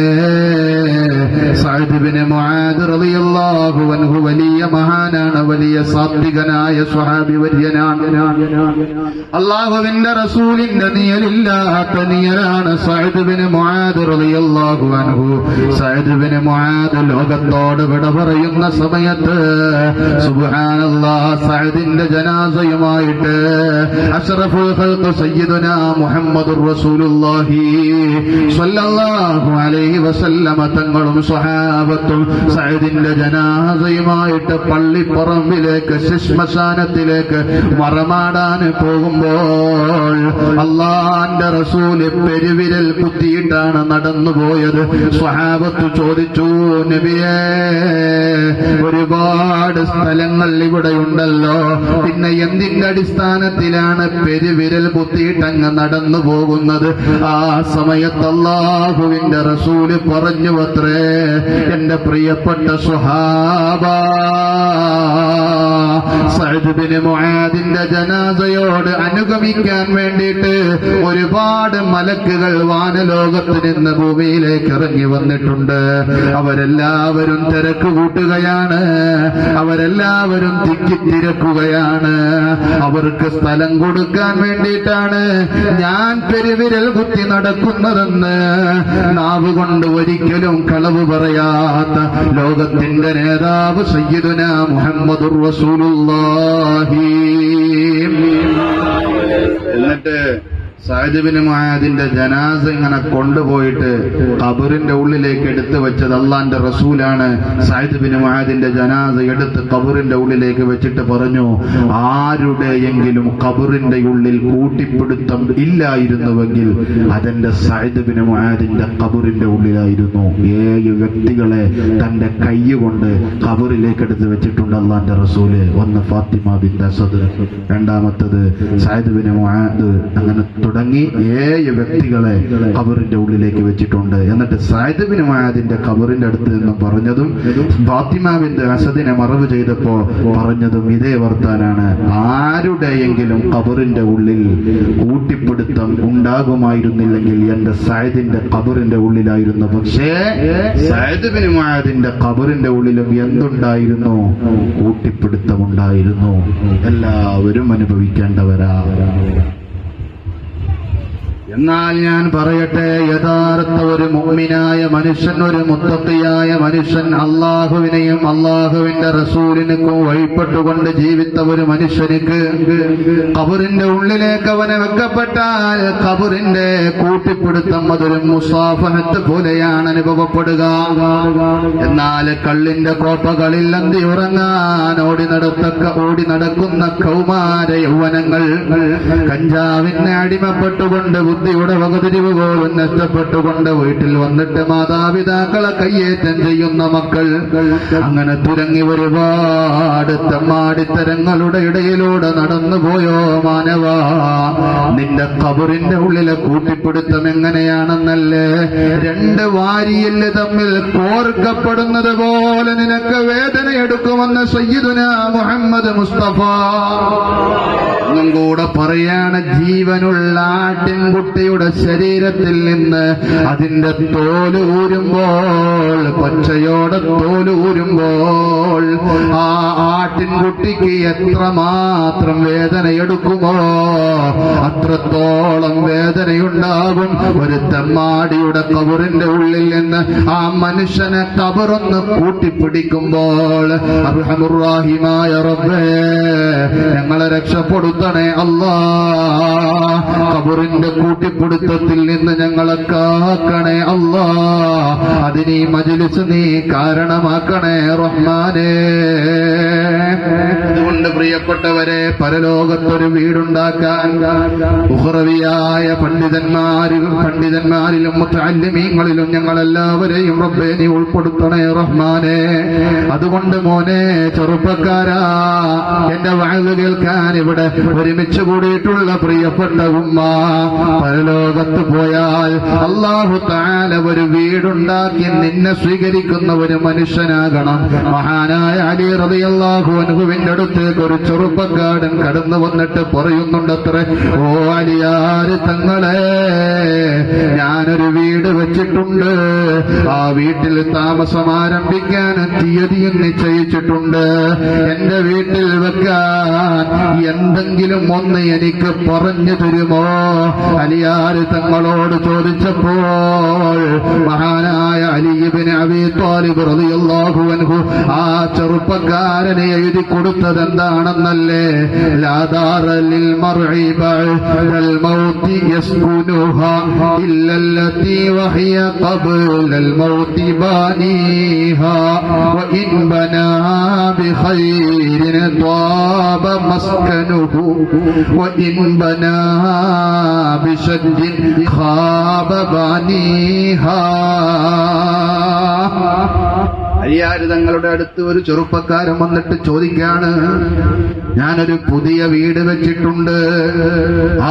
സഅദ് ഇബ്നു മുആദ് റളിയല്ലാഹു അൻഹു വലിയ മഹാനാണ്, വലിയ സാത്വികനായ സ്വഹാബി വര്യനാണ്. അല്ലാഹുവിന്റെ റസൂലിന്റെ നിഴലില്ലാത്ത നിഴലാണ് സഅദ് ഇബ്നു മുആദ് റളിയല്ലാഹു അൻഹു. സഅദ് ഇബ്നു മുആദ് ലോകത്തോട് വിട പറയുന്ന സമയത്ത് സുബ്ഹാനല്ലാഹ്, സഅദിന്റെ ജനാസയുമായിട്ട് അഷ്റഫുൽ ഖൽഖ് സയ്യിദുനാ മുഹമ്മദുർ റസൂലുള്ളാഹി സ്വല്ലല്ലാഹു അലൈഹി വസല്ലമ തങ്ങളും സ്വഹാബത്തും സഅദിന്റെ ജനാസയുമായിട്ട് പള്ളിപ്പറമ്പിലേക്ക് ശ്മശാനത്തിലേക്ക് മറമാടാൻ പോകുമ്പോൾ അല്ലാഹുവിന്റെ റസൂല് പെരുവിരൽ കുത്തിയിട്ടാണ് നടന്നുപോയത്. സ്വഹാബത്ത് ചോദിച്ചു, നബിയേ, ഒരുപാട് സ്ഥലങ്ങൾ ഇവിടെയുണ്ടല്ലോ, പിന്നെ എന്തിന്റെ അടിസ്ഥാനത്തിലാണ് പെരുവിരൽ കുത്തിയിട്ടങ്ങ് നടന്നു പോകുന്നത്? ആ സമയത്ത് അല്ലാഹുവിന്റെ റസൂല് പറഞ്ഞുവത്രേ, എന്റെ പ്രിയപ്പെട്ട സ്വഹാബ, സഅദ് ബിൻ മുആദിന്റെ ജനാസയോട് അനുഗമിക്കാൻ വേണ്ടിയിട്ട് ഒരുപാട് മലക്കുകൾ വാനലോകത്ത് നിന്ന് ഭൂമിയിലേക്ക് ഇറങ്ങി വന്നിട്ടുണ്ട്. അവരെല്ലാവരും തിരക്ക് കൂട്ടുകയാണ്, അവരെല്ലാവരും തിക്കിത്തിരക്കുകയാണ്. അവർക്ക് സ്ഥലം കൊടുക്കാൻ വേണ്ടിയിട്ടാണ് ഞാൻ പെരുവിരൽ കുത്തി നടക്കുന്നതെന്ന് നാവ് കൊണ്ട് ഒരിക്കലും കളവ് പറയാത്ത ലോകത്തിന്റെ നേതാവ് സയ്യിദുനാ മുഹമ്മദുർ റസൂലുള്ളാഹി. എന്നിട്ട് സഅദ് ബിൻ മുആദിന്റെ ജനാസ ഇങ്ങനെ കൊണ്ടുപോയിട്ട് ഖബറിന്റെ ഉള്ളിലേക്ക് എടുത്തു വെച്ചത് അള്ളാന്റെ റസൂലാണ്. സഅദ് ബിൻ മുആദിന്റെ ജനാസ എടുത്ത് ഖബറിന്റെ ഉള്ളിലേക്ക് വെച്ചിട്ട് പറഞ്ഞു, ആരുടെയെങ്കിലും ഖബറിന്റെ ഉള്ളിൽ കൂട്ടിപ്പിടുത്തം ഇല്ലായിരുന്നുവെങ്കിൽ അതെന്റെ സഅദ് ബിൻ മുആദിന്റെ ഖബറിന്റെ ഉള്ളിലായിരുന്നു. 7 വ്യക്തികളെ തന്റെ കൈകൊണ്ട് ഖബറിലേക്ക് എടുത്ത് വെച്ചിട്ടുണ്ട് അള്ളാന്റെ റസൂല്. ഒന്ന് ഫാത്തിമ ബിൻത് അസദ്, രണ്ടാമത്തത് സഅദ് ബിൻ മുആദ്, അങ്ങനെ തുടങ്ങി 7 വ്യക്തികളെ ഖബറിന്റെ ഉള്ളിലേക്ക് വെച്ചിട്ടുണ്ട്. എന്നിട്ട് സഅദ് ബിൻ മുആദിന്റെ ഖബറിന്റെ അടുത്ത് നിന്ന് പറഞ്ഞതും ഫാത്തിമ ബിൻത് അസദിനെ മറവ് ചെയ്തപ്പോ പറഞ്ഞതും ഇതേ വർത്താനാണ്. ആരുടെയെങ്കിലും ഖബറിന്റെ ഉള്ളിൽ കൂട്ടിപ്പിടുത്തം ഉണ്ടാകുമായിരുന്നില്ലെങ്കിൽ എന്റെ സഅദിന്റെ ഖബറിന്റെ ഉള്ളിലായിരുന്നു. പക്ഷേ സഅദ് ബിൻ മുആദിന്റെ ഖബറിന്റെ ഉള്ളിലും എന്തുണ്ടായിരുന്നു? കൂട്ടിപ്പിടുത്തമുണ്ടായിരുന്നു. എല്ലാവരും അനുഭവിക്കേണ്ടവരാ. എന്നാൽ ഞാൻ പറയട്ടെ, യഥാർത്ഥ ഒരു മുഅ്മിനായ മനുഷ്യൻ, ഒരു മുത്തഖിയായ മനുഷ്യൻ, അള്ളാഹുവിനെയും അള്ളാഹുവിന്റെ റസൂലിനും വഴിപ്പെട്ടുകൊണ്ട് ജീവിച്ച ഒരു മനുഷ്യനിക്ക് ഖബറിന്റെ ഉള്ളിലേക്ക് അവനെ വെക്കപ്പെട്ടാൽ ഖബറിന്റെ കൂട്ടിപ്പിടുത്തം അതൊരു മുസാഫഹത്ത് പോലെയാണ് അനുഭവപ്പെടുക. എന്നാൽ കള്ളിന്റെ കോപ്പകളിൽ അന്തി ഉറങ്ങാൻ ഓടി നടക്കുന്ന കൗമാര യൗവനങ്ങൾ, കഞ്ചാവിനെ അടിമപ്പെട്ടുകൊണ്ട് ബുദ്ധിയുടെ വകതിരിവ് പോലും നഷ്ടപ്പെട്ടുകൊണ്ട് വീട്ടിൽ വന്നിട്ട് മാതാപിതാക്കളെ കയ്യേറ്റം ചെയ്യുന്ന മക്കൾ, അങ്ങനെ തുടങ്ങി ഒരുപാട് തെമ്മാടിത്തരങ്ങളുടെ ഇടയിലൂടെ നടന്നുപോയോ മാനവ? നിന്റെ ഖബറിന്റെ ഉള്ളിലെ കൂട്ടിപ്പിടുത്തം എങ്ങനെയാണെന്നല്ലേ? 2 വാരിയല് തമ്മിൽ കോർക്കപ്പെടുന്നത് പോലെ നിനക്ക് വേദനയെടുക്കുമെന്ന് സയ്യിദുനാ മുഹമ്മദ് മുസ്തഫ. ഒന്നും കൂടെ പറയാണ്, ജീവനുള്ള ആട്ടിൻകുട്ടിയുടെ ശരീരത്തിൽ നിന്ന് അതിന്റെ തോല് ഊരുമ്പോൾ, പച്ചയോടെ തോല് ഊരുമ്പോൾ ആ ആട്ടിൻകുട്ടിക്ക് എത്രമാത്രം വേദനയെടുക്കുമോ അത്രത്തോളം വേദനയുണ്ടാകും. ഒരു തെമ്മാടിയുടെ ഖബറിന്റെ ഉള്ളിൽ നിന്ന് ആ മനുഷ്യനെ ഖബറൊന്ന് കൂട്ടിപ്പിടിക്കുമ്പോൾ, അർഹമുർ റഹീമായ റബ്ബേ, ഞങ്ങളെ രക്ഷപ്പെടുത്തണേ അല്ലാ, ഖബറിന്റെ കൂട്ടിപ്പിടുത്തത്തിൽ നിന്ന് ഞങ്ങളെ കാക്കണേ അല്ലാ, അതിനീ മജ്‌ലിസ് നീ കാരണമാക്കണേ റഹ്മാനേ. അതുകൊണ്ട് പ്രിയപ്പെട്ടവരെ, പരലോകത്തൊരു വീടുണ്ടാക്കാൻ ഉഖ്റവിയായ പണ്ഡിതന്മാരിലും മുതഅല്ലിമീങ്ങളിലും ഞങ്ങളെല്ലാവരെയും റബ്ബേ നീ ഉൾപ്പെടുത്തണേ റഹ്മാനേ. അതുകൊണ്ട് മോനെ, ചെറുപ്പക്കാരാ, എന്റെ വഅദ് കേൾക്കാൻ ഇവിടെ ഒരുമിച്ച് കൂടിയിട്ടുള്ള പ്രിയപ്പെട്ട ഉമ്മ, പരലോകത്ത് പോയാൽ അല്ലാഹു തആല ഒരു വീടുണ്ടാക്കി നിന്നെ സ്വീകരിക്കുന്ന ഒരു മനുഷ്യനാകണം. മഹാനായ അലി റളിയല്ലാഹു അൻഹുവിന്റെ അടുത്തേക്ക് ഒരു ചെറുപ്പക്കാരൻ കടന്നു വന്നിട്ട് പറയുന്നുണ്ടത്രേ, ഓ അലിയാര് തങ്ങളെ, ഞാനൊരു വീട് വെച്ച് വിളിച്ചിട്ടുണ്ട്. ആ വീട്ടിൽ താമസം ആരംഭിക്കാൻ തീയതിയും നിശ്ചയിച്ചിട്ടുണ്ട്. എന്റെ വീട്ടിൽ വെക്കാൻ എന്തെങ്കിലും ഒന്ന് എനിക്ക് പറഞ്ഞു തരുമോ? അലിയാർ തങ്ങളോട് ചോദിച്ചപ്പോൾ മഹാനായ അലി ഇബ്നു അബീ ത്വാലിബ് റളിയല്ലാഹു അൻഹു ആ ചെറുപ്പക്കാരനെ എഴുതി കൊടുത്തത് എന്താണെന്നല്ലേ? ലാ ദാറ ലിൽ മർഇ ബഅദൽ മൗതി യസ്കുനുഹാ ഇല്ലല്ലതി വഹിയ ഖബ്ലൽ മൗതി ബാനിഹാ വഇൻ ബനാ ബിഖൈരിൻ ത്വാബ മസ്കനുഹു വഇൻ ബനാ ബിശദ്ദിൻ ഖാബ ബാനിഹാ. അലിയാര് തങ്ങളുടെ അടുത്ത് ഒരു ചെറുപ്പക്കാരൻ വന്നിട്ട് ചോദിക്കാണ്, ഞാനൊരു പുതിയ വീട് വെച്ചിട്ടുണ്ട്,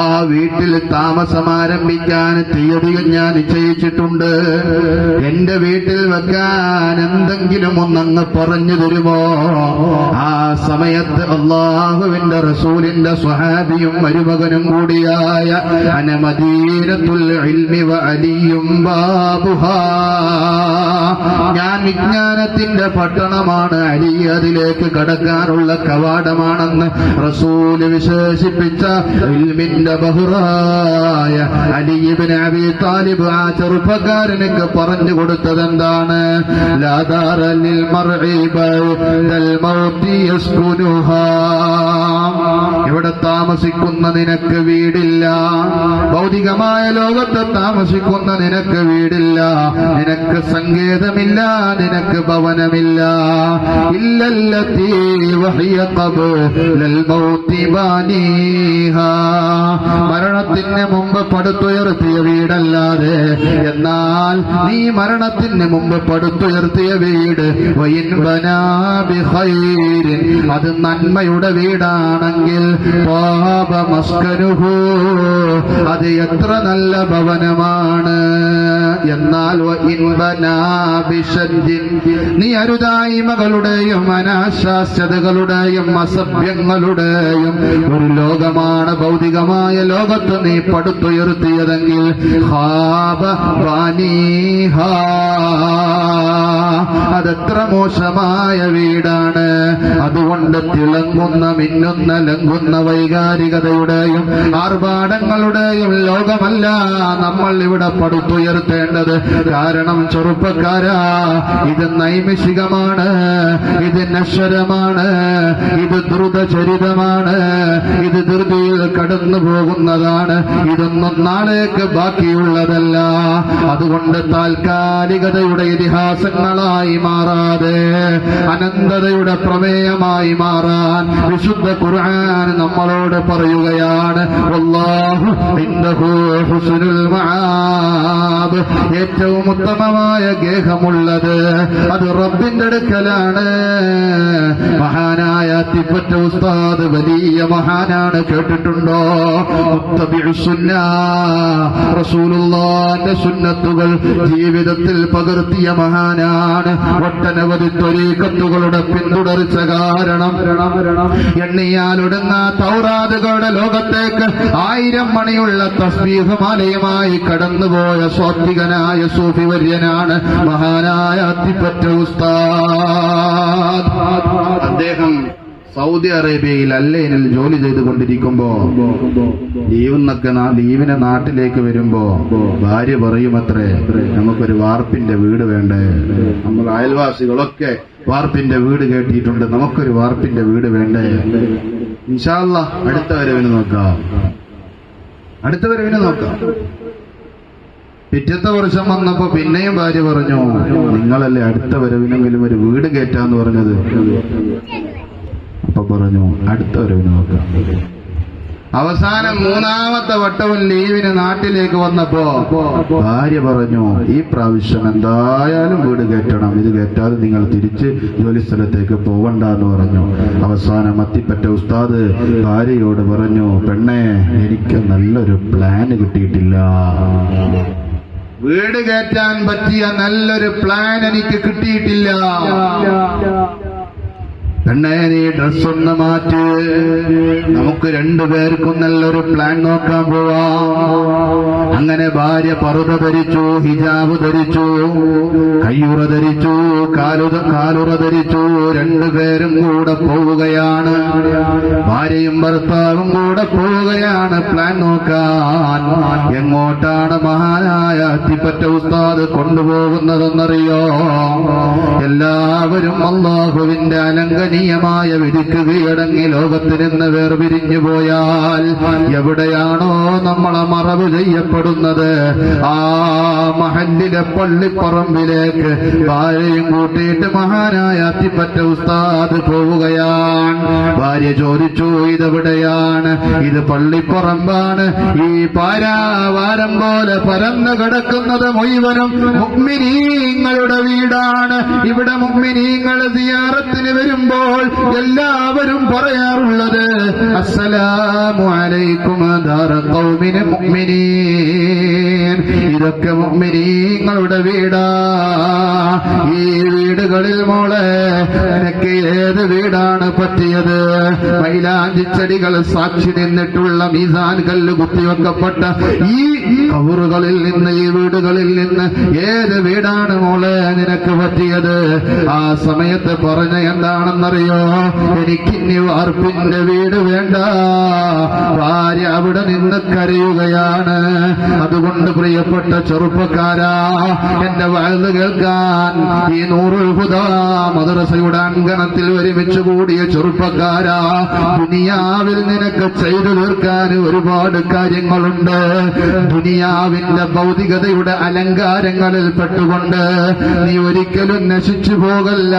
ആ വീട്ടിൽ താമസം ആരംഭിക്കാൻ തീയതികൾ ഞാൻ നിശ്ചയിച്ചിട്ടുണ്ട്. എന്റെ വീട്ടിൽ വെക്കാൻ എന്തെങ്കിലും ഒന്നങ്ങ് പറഞ്ഞു തരുമോ? ആ സമയത്ത് അല്ലാഹുവിന്റെ റസൂലിന്റെ സ്വഹാബിയും മരുമകനും കൂടിയായ അന മദീനത്തുൽ ഇൽമി വ അലിയും ബാബുഹാ, ഞാൻ വിജ്ഞാനത്തിന്റെ പട്ടണമാണ്, അലി അതിലേക്ക് കടക്കാനുള്ള കവാടമാണെന്ന് റസൂല് വിശേഷിപ്പിച്ച ഇൽമിന്റെ ബഹുറായ അലി ഇബ്നു അബീ ത്വാലിബ് ആ ചെറുപ്പക്കാരനക്ക് പറഞ്ഞു കൊടുത്തത് എന്താണ്? ലാ ദാറ ലിൽ മർഇ ബഅദൽ മൗതി യസ്കുനുഹാ, ഇവിടെ താമസിക്കുന്ന നിനക്ക് വീടില്ല, ഭൗതികമായ ലോകത്ത് താമസിക്കുന്ന നിനക്ക് വീടില്ല, നിനക്ക് സങ്കേതമില്ല, നിനക്ക് ഭവനമില്ല. ഇല്ലല്ലതി വഹിയ ഖബ്ലൽ മൗതി ബാനിഹാ, മരണത്തിന് മുമ്പ് പടുത്തുയർത്തിയ വീടല്ലാതെ, എന്നാൽ നീ മരണത്തിന് മുമ്പ് പടുത്തുയർത്തിയ വീട് വഇൻ ബനാ ബിഖൈരിൻ, അത് നന്മയുടെ വീടാണെങ്കിൽ ത്വാബ മസ്കനുഹു, അത് എത്ര നല്ല ഭവനമാണ്. എന്നാൽ വഇൻ ബനാ ബിശദ്ദിൻ, നീ അരുതായ്മകളുടെയും അനാശാസ്യതകളുടെയും അസഭ്യങ്ങളുടെയും ഒരു ലോകമാണ് ഭൗതികമായ ലോകത്ത് നീ പടുത്തുയർത്തിയതെങ്കിൽ ഖാബ ബാനിഹാ, അതെത്ര മോശമായ വീടാണ്. അതുകൊണ്ട് തിളങ്ങുന്ന മിന്നുന്ന ലംഘുന്ന വൈകാരികതയുടെയും ആർഭാടങ്ങളുടെയും ലോകമല്ല നമ്മൾ ഇവിടെ പടുത്തുയർത്തേണ്ടത്. കാരണം ചെറുപ്പക്കാരാ, ഇത് നൈമിഷികമാണ്, ഇത് നശ്വരമാണ്, ഇത് ദ്രുതചരിതമാണ്, ഇത് ധൃതിയിൽ കടന്നു പോകുന്നതാണ്, ഇതൊന്നും നാളേക്ക് ബാക്കിയുള്ളതല്ല. അതുകൊണ്ട് താൽക്കാലികതയുടെ ഇതിഹാസങ്ങളായി മാറാതെ അനന്തതയുടെ പ്രമേയമായി മാറാൻ വിശുദ്ധ ഖുർആൻ നമ്മളോട് പറയുകയാണ്, വല്ലാഹു ഇൻദഹു ഹുസ്നുൽ മആബ്, ഏറ്റവും ഉത്തമമായ ഗേഹമുള്ളത് അത് റബ്ബിന്റെ അടുക്കലാണ്. മഹാനായ തിപ്പറ്റ ഉസ്താദ് വലിയ മഹാനാണ്, കേട്ടിട്ടുണ്ടോ? മുത്തബിഉസ്സുന്ന, റസൂലുള്ളാഹിന്റെ സുന്നത്തുകൾ ജീവിതത്തിൽ പകർത്തിയ മഹാനാണ്. ഒട്ടനവധി ത്വരീഖത്തുകളുടെ പിന്തുടർച്ച കാരണം എണ്ണിയാലൊടുങ്ങ തൗറാത്തുകളുടെ ലോകത്തേക്ക് 1000 മണിയുള്ള തസ്ബീഹ് മാലയുമായി കടന്നുപോയ സ്വാത്വികനായ സൂഫി വര്യനാണ് മഹാനായ അത്തിപ്പറ്റ ഉസ്താദ്. അദ്ദേഹം സൗദി അറേബ്യയിൽ അല്ലൈനിൽ ജോലി ചെയ്തുകൊണ്ടിരിക്കുമ്പോ ലീവിനെ നാട്ടിലേക്ക് വരുമ്പോ ഭാര്യ പറയുമത്രേ, നമുക്കൊരു വാർപ്പിന്റെ വീട് വേണ്ടേ, നമ്മൾ അയൽവാസികളൊക്കെ വാർപ്പിന്റെ വീട് കേട്ടിട്ടുണ്ട്, നമുക്കൊരു വാർപ്പിന്റെ വീട് വേണ്ടേ, ഇൻഷാ അല്ലാഹ് അടുത്ത വരവിന് നോക്കാം. പിറ്റത്തെ വർഷം വന്നപ്പോ പിന്നെയും ഭാര്യ പറഞ്ഞു, നിങ്ങളല്ലേ അടുത്ത വരവിനെങ്കിലും ഒരു വീട് കയറ്റാന്ന് പറഞ്ഞത്. അപ്പൊ പറഞ്ഞു അടുത്ത വരവിന് നോക്കാം. അവസാനം 3ാമത്തെ വട്ടവും ലീവിന് നാട്ടിലേക്ക് വന്നപ്പോ ഭാര്യ പറഞ്ഞു, ഈ പ്രാവശ്യം എന്തായാലും വീട് കയറ്റണം, ഇത് കയറ്റാതെ നിങ്ങൾ തിരിച്ച് ജോലി സ്ഥലത്തേക്ക് പോവണ്ടെന്ന് പറഞ്ഞു. അവസാനം അത്തിപ്പറ്റ ഉസ്താദ് ഭാര്യയോട് പറഞ്ഞു, പെണ്ണെ, എനിക്ക് നല്ലൊരു പ്ലാന് കിട്ടിയിട്ടില്ല, വീട് കയറ്റാൻ പറ്റിയ നല്ലൊരു പ്ലാൻ എനിക്ക് കിട്ടിയിട്ടില്ല. പെണ്ണേ നീ ഡ്രസ്സൊന്ന് മാറ്റ്, നമുക്ക് രണ്ടുപേർക്കും നല്ലൊരു പ്ലാൻ നോക്കാൻ പോവാം. അങ്ങനെ ഭാര്യ പറുത ധരിച്ചു, ഹിജാബ് ധരിച്ചു, കയ്യുറ ധരിച്ചു, കാലുറ ധരിച്ചു. രണ്ടുപേരും കൂടെ പോവുകയാണ്. ഭാര്യയും ഭർത്താവും കൂടെ പോവുകയാണ് പ്ലാൻ നോക്കാൻ. എങ്ങോട്ടാണ് മഹാനായ അത്തിപ്പറ്റ ഉസ്താദ് കൊണ്ടുപോകുന്നതെന്നറിയോ? എല്ലാവരും അല്ലാഹുവിന്റെ അലംഘനീയമായ വിധിക്ക് കീഴടങ്ങി ലോകത്തിൽ നിന്ന് വേർപിരിഞ്ഞു പോയാൽ എവിടെയാണോ നമ്മളെ മറവ് ചെയ്യപ്പെടുന്നത് ആ മഹല്ലിലെ പള്ളിപ്പറമ്പിലേക്ക് ഭാര്യയും കൂട്ടിയിട്ട് മഹാനായ അത്തിപ്പറ്റ ഉസ്താദ് പോവുകയാണ്. ഭാര്യ ചോദിച്ചു, ഇതെവിടെയാണ്? ഇത് പള്ളിപ്പറമ്പാണ്. ഈ പാരാവാരം പോലെ പരന്നു കിടക്കുന്നത് മുഴുവനും മുഅ്മിനീങ്ങളുടെ വീടാണ്. ഇവിടെ മുഅ്മിനീങ്ങൾ സിയാറത്തിന് വരുമ്പോൾ എല്ലാവരും പറയാറുള്ളത് അസ്സലാമു അലൈക്കും ദാറ ഖൗമിൻ മുഅ്മിനീൻ. ഇതൊക്കെ മുഅ്മിനീങ്ങളുടെ വീടാ. ഈ വീടുകളിൽ മോളെ നിനക്ക് ഏത് വീടാണ് പറ്റിയത്? മൈലാഞ്ചിച്ചെടികൾ സാക്ഷി നിന്നിട്ടുള്ള മീസാൻ കല്ല് കുത്തിവെക്കപ്പെട്ട ഈ കബറുകളിൽ നിന്ന്, ഈ വീടുകളിൽ നിന്ന് ഏത് വീടാണ് മോളെ നിനക്ക് പറ്റിയത്? ആ സമയത്ത് പറഞ്ഞ എന്താണെന്നറിയോ? എനിക്കിനി വാർപ്പിന്റെ വീട് വേണ്ട. ഭാര്യ അവിടെ നിന്ന് കരയുകയാണ്. അതുകൊണ്ട് പ്രിയപ്പെട്ട ചെറുപ്പക്കാരാ, എന്റെ വയല് കേൾക്കാൻ ഈ നൂറുൽ ഹുദാ മദ്രസയുടെ അങ്കണത്തിൽ ഒരുമിച്ച് കൂടിയ ചെറുപ്പക്കാരാ, ദുനിയാവിൽ നിനക്ക് ചെയ്തു തീർക്കാൻ ഒരുപാട് കാര്യങ്ങളുണ്ട്. ദുനിയാവിന്റെ ഭൗതികതയുടെ അലങ്കാരങ്ങളിൽ പെട്ടുകൊണ്ട് നീ ഒരിക്കലും നശിച്ചു പോകല്ല.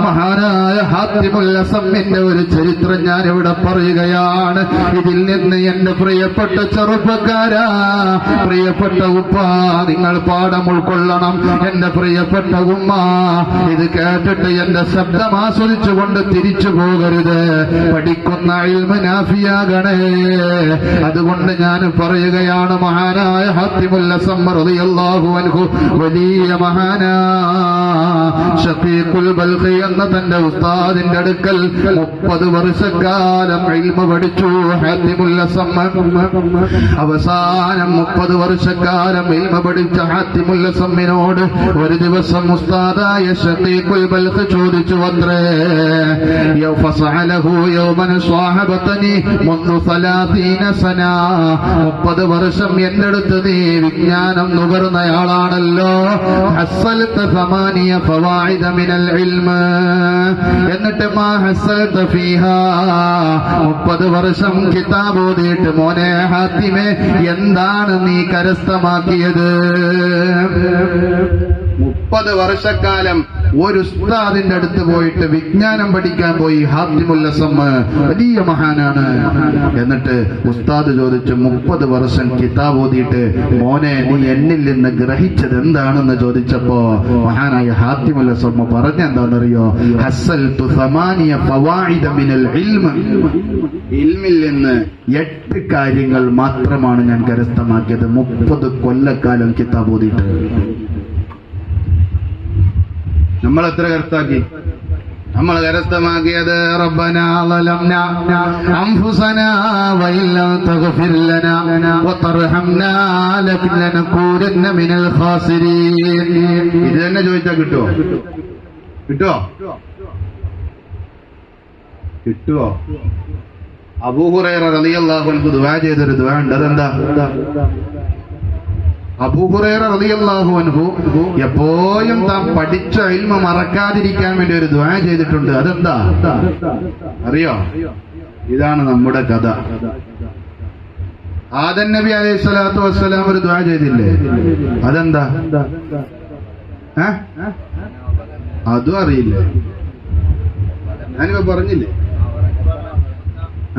മഹാനായ ഹാത്തിമുൽ അസമിന്റെ ഒരു ചരിത്രം ഞാൻ ഇവിടെ പറയുകയാണ്. ഇതിൽ നിന്ന് എന്റെ പ്രിയപ്പെട്ട ചെറുപ്പക്കാരാ, പ്രിയപ്പെട്ട ഉപ്പ, നിങ്ങൾ പാഠം ഉൾക്കൊള്ളണം. എന്റെ പ്രിയപ്പെട്ട ഉമ്മ, ഇത് കേട്ടിട്ട് എന്റെ ശബ്ദം ആസ്വദിച്ചുകൊണ്ട് തിരിച്ചു പോകരുത്. പഠിക്കുന്ന ഇൽമു നാഫിയാകണേ. അതുകൊണ്ട് ഞാൻ പറയുകയാണ്, മഹാനായ ഹാത്തിമുൽ അസം റളിയല്ലാഹു അൻഹു വലിയ മഹാനാ ഷഫീഖുൽ ബൽഖി എന്ന തന്റെ ഉസ്താദിന്റെ അടുക്കൽ 30 വർഷക്കാലം ഇൽമു പഠിച്ചു ഹാത്തിമുൽ അസം. അവസാനം 30 വർഷക്കാലം ഇൽമു പഠിച്ച ഹാത്തിമുൽ അസമിനോട് ഒരു ദിവസം ഉസ്താദായ ഷഫീഖുൽ ബൽഖി ചോദിച്ചു അത്രേ, ഫസഅലഹു യൗമൻ സ്വഹബതനി മുൻദു 30 സന. 30 വർഷം എന്റെ അടുത്ത് നീ വിജ്ഞാനം നുകർന്നയാളാണല്ലോ. ഹസ്സൽത 8 ഫവായിദ മിനൽ ഇൽമ്, എന്നിട്ട് മാ ഹസ്സൽത ഫീഹാ, 30 വർഷം കിതാബ് ഓതിയിട്ട് മോനെ ഹാത്തിമേ എന്താണ് നീ കരസ്ഥമാക്കിയത്? 30 വർഷക്കാലം ഒരു ഉസ്താദിന്റെ അടുത്ത് പോയിട്ട് വിജ്ഞാനം പഠിക്കാൻ പോയി ഹാത്തിമുൽ അസം. വലിയ മഹാനാണ്. എന്നിട്ട് ഉസ്താദ് ചോദിച്ചു, 30 വർഷം കിതാബ് ഓതിയിട്ട് മോനെ നീ എന്നിൽ നിന്ന് ഗ്രഹിച്ചത് എന്താണെന്ന് ചോദിച്ചപ്പോ മഹാനായ ഹാത്തിമുൽ അസം പറഞ്ഞെന്താണെന്നറിയോ? ഹസ്സൽതു 8 ഫവായിദ മിനൽ ഇൽമ്, ഇൽമിൽ നിന്ന് 8 കാര്യങ്ങൾ മാത്രമാണ് ഞാൻ കരസ്ഥമാക്കിയത് 30 കൊല്ലക്കാലം കിതാബ് ഓതിയിട്ട്. നമ്മൾ എത്ര കരസ്ഥാക്കി? നമ്മൾ കരസ്ഥമാക്കിയത് റബ്ബനാ ളലംനാ അൻഫുസനാ വഇല്ലം തഗ്ഫിർ ലനാ വതർഹംനാ ലനകൂനന്ന മിനൽ ഖാസിരീൻ. ഇത് തന്നെ ചോദിച്ചാൽ കിട്ടുമോ? കിട്ടുമോ? അബൂ ഹുറൈറ റളിയല്ലാഹു അൻഹു ദുആ ചെയ്തൊരു ദുആ ഉണ്ട്. അതെന്താ? അബൂ ഹുറൈറ റളിയല്ലാഹു അൻഹു എപ്പോഴും താൻ പഠിച്ച ഇൽമ മറക്കാതിരിക്കാൻ വേണ്ടി ഒരു ദുആ ചെയ്തിട്ടുണ്ട്. അതെന്താ അറിയോ? ഇതാണ് നമ്മുടെ കഥ. ആദം നബി അലൈഹി സ്വലാത്തു വസ്സലാം ഒരു ദുആ ചെയ്തില്ലേ? അതെന്താ? അതും അറിയില്ലേ? ഞാനിപ്പോ പറഞ്ഞില്ലേ?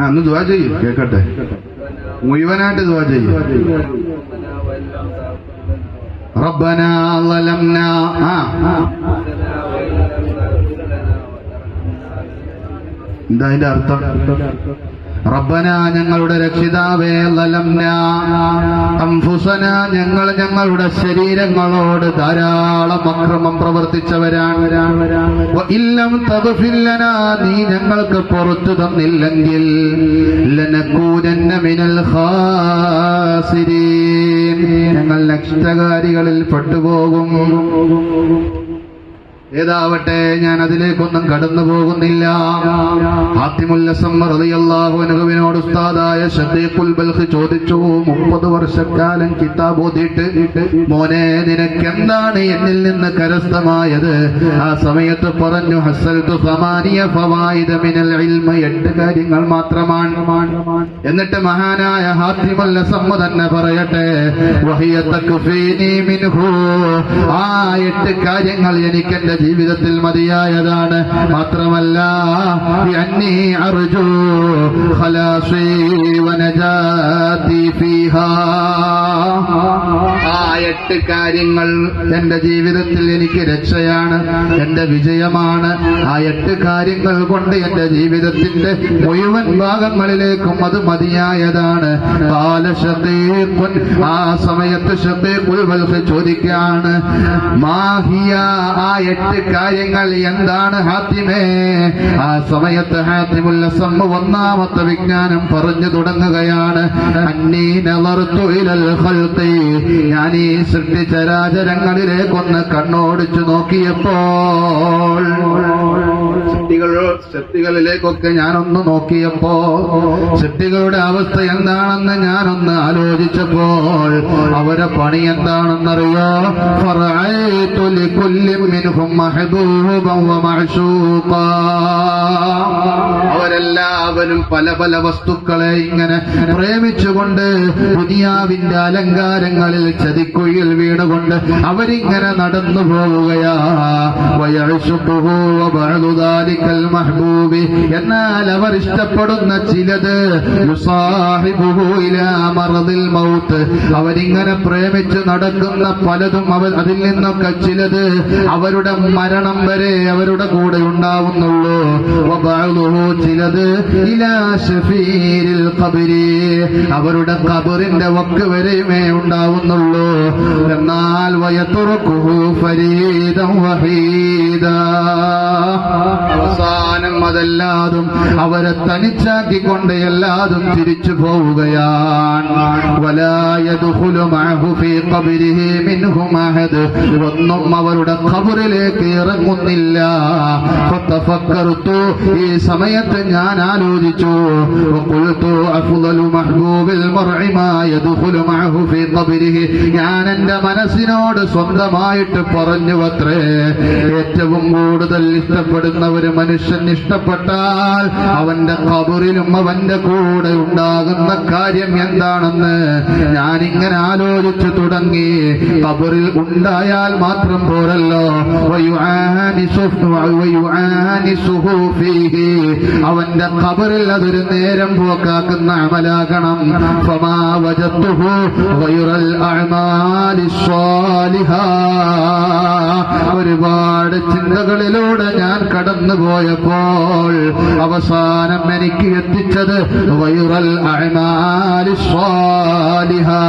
ഒന്ന് ദുആ ചെയ്യും, കേക്കട്ടെ. മുഴുവനായിട്ട് ദുആ ചെയ്യും. റബ്ബനാ ളലംനാ. എന്താ അതിന്റെ അർത്ഥം? റബ്ബന ഞങ്ങളുടെ രക്ഷിതാവേ ലലംനാ അൻഫുസന ഞങ്ങളുടെ ശരീരങ്ങളോട് ധാരാളം അക്രമം പ്രവർത്തിച്ചവരാണ്. വഇല്ലം തഗ്ഫിർ ലനാ നീ ഞങ്ങൾക്ക് പുറത്തു തന്നില്ലെങ്കിൽ ലനകൂനന്ന മിനൽ ഖാസിരീൻ ഞങ്ങൾ നഷ്ടകാരികളിൽ പെട്ടുപോകും. ഏതാവട്ടെ ഞാൻ അതിലേക്കൊന്നും കടന്നു പോകുന്നില്ല. ഹാത്തിമുൽ അസ്സം റളിയല്ലാഹു അൻഹുവിനോട് ഉസ്താദായ ശദീഖുൽ ബൽഖ് ചോദിച്ചു, 30 വർഷക്കാലം കിതാബ് ഓതിയിട്ട് മോനെ നിനക്ക് എന്താണ് എന്നിൽ നിന്ന് കരസ്ഥമായത്? ആ സമയത്ത് പറഞ്ഞു, ഹസ്സൽതു സമാനിയ ഫവായിദ മിനൽ ഇൽമി 8 കാര്യങ്ങൾ മാത്രമാണ്. എന്നിട്ട് മഹാനായ ഹാത്തിമുൽ അസ്സം തന്നെ പറയട്ടെ, വഹിയ തക്ഫീനി മിൻഹു ആ 8 കാര്യങ്ങൾ എനിക്ക് എന്റെ ജീവിതത്തിൽ മതിയായതാണ്. മാത്രമല്ല അന്നീ അർജു ഖലാസി വനജാതി ഫീഹാ ആ 8 കാര്യങ്ങൾ എന്റെ ജീവിതത്തിൽ എനിക്ക് രക്ഷയാണ്, എന്റെ വിജയമാണ്. ആ 8 കാര്യങ്ങൾ കൊണ്ട് എന്റെ ജീവിതത്തിന്റെ മുഴുവൻ ഭാഗങ്ങളിലേക്കും അത് മതിയായതാണ്. ഖാല ശഖീഖുൻ ആ സമയത്ത് ശഖീഖുൽ ബൽഖ് ചോദിക്കുകയാണ്, മാഹിയ ആ 8 കാര്യങ്ങൾ എന്താണ് ഹാത്തിമേ? ആ സമയത്ത് ഹാത്തിമുൽ അസ്സം ഒന്നാമത്തെ വിജ്ഞാനം പറഞ്ഞു തുടങ്ങുകയാണ്. അന്നീ നളർതു ഇലൽ ഖൽഖി ഞാൻ ഈ സൃഷ്ടിചരാചരങ്ങളിലേക്കൊന്ന് കണ്ണോടിച്ചു നോക്കിയപ്പോൾ സൃഷ്ടികളിലേക്കൊക്കെ ഞാനൊന്ന് നോക്കിയപ്പോ സൃഷ്ടികളുടെ അവസ്ഥ എന്താണെന്ന് ഞാനൊന്ന് ആലോചിച്ചപ്പോൾ അവരെ പണി എന്താണെന്നറിയോ? ഫറഅയ്തു ലികുല്ലി മിൻഹും മഹ്ബൂബൻ വമഅ്ശൂഖാ അവരെല്ലാവരും പല പല വസ്തുക്കളെ ഇങ്ങനെ പ്രേമിച്ചുകൊണ്ട് ദുനിയാവിന്റെ അലങ്കാരങ്ങളിൽ ചതിക്കുഴിയിൽ വീണുകൊണ്ട് അവരിങ്ങനെ നടന്നു പോവുകയാ. വയഅ്ശുഖുഹു വബഅദു ദാലികൽ മഹ്ബൂബി എന്നാൽ അവർ ഇഷ്ടപ്പെടുന്ന ചിലത് യുസാഹിബുഹു ഇലാ മർദിൽ മൗത്ത് അവരിങ്ങനെ പ്രേമിച്ച് നടക്കുന്ന പലതും അതിൽ നിന്നൊക്കെ ചിലത് അവരുടെ മരണം വരെ അവരുടെ കൂടെ ഉണ്ടാവുന്നുള്ളൂ. വബഅദുഹു ചിലത് ഇലാ ശഫീരിൽ ഖബരി അവരുടെ ഖബറിന്റെ വക്ക് വരെയുമേ ഉണ്ടാവുന്നുള്ളൂ. എന്നാൽ വയതുറുഖുഹു ഫരീദൻ വഹീദാ അവസാനം അതെല്ലാതും അവരെ തനിച്ചാക്കിക്കൊണ്ട് എല്ലാതും തിരിച്ചു പോവുകയാണ്. വലാ യദ്ഖുലു മഅഹു ഫീ ഖബരിഹി മിൻഹും അഹദ് ഒന്നും അവരുടെ ഖബറിലേക്ക് ഇറങ്ങുന്നില്ല. ഫതഫക്കർതു ഈ സമയത്ത് ഞാൻ ആലോചിച്ചു. വഖുൽതു അഫ്ളലു മഹ്ബൂബിൽ മർഇ മാ യദ്ഖുലു മഅഹു ഫീ ഖബരിഹി ഞാൻ എന്റെ മനസ്സിനോട് സ്വന്തമായിട്ട് പറഞ്ഞു അത്രേ, ഏറ്റവും കൂടുതൽ ഇഷ്ടപ്പെടുന്ന ഒരു മനുഷ്യൻ ഇഷ്ടപ്പെട്ടാൽ അവന്റെ ഖബറിലും അവന്റെ കൂടെ ഉണ്ടാകുന്ന കാര്യം എന്താണെന്ന് ഞാനിങ്ങനെ ആലോചിച്ചു തുടങ്ങി. ഖബറിൽ ഉണ്ടായാൽ മാത്രം പോരല്ലോ, വയുആനിസുഹു ഫീഹി അവന്റെ ഖബറിൽ അതൊരു നേരം പോക്കാക്കുന്ന അമലാകണം. ഫമാ വജത്തുഹു ഗൈറൽ അഅമാലിസ് സ്വാലിഹാ ഒരുപാട് ചിന്തകളിലൂടെ ഞാൻ കടന്നുപോയപ്പോൾ അവസാനം എനിക്ക് എത്തിച്ചത് ഗൈറൽ അഅമാലിസ് സ്വാലിഹാ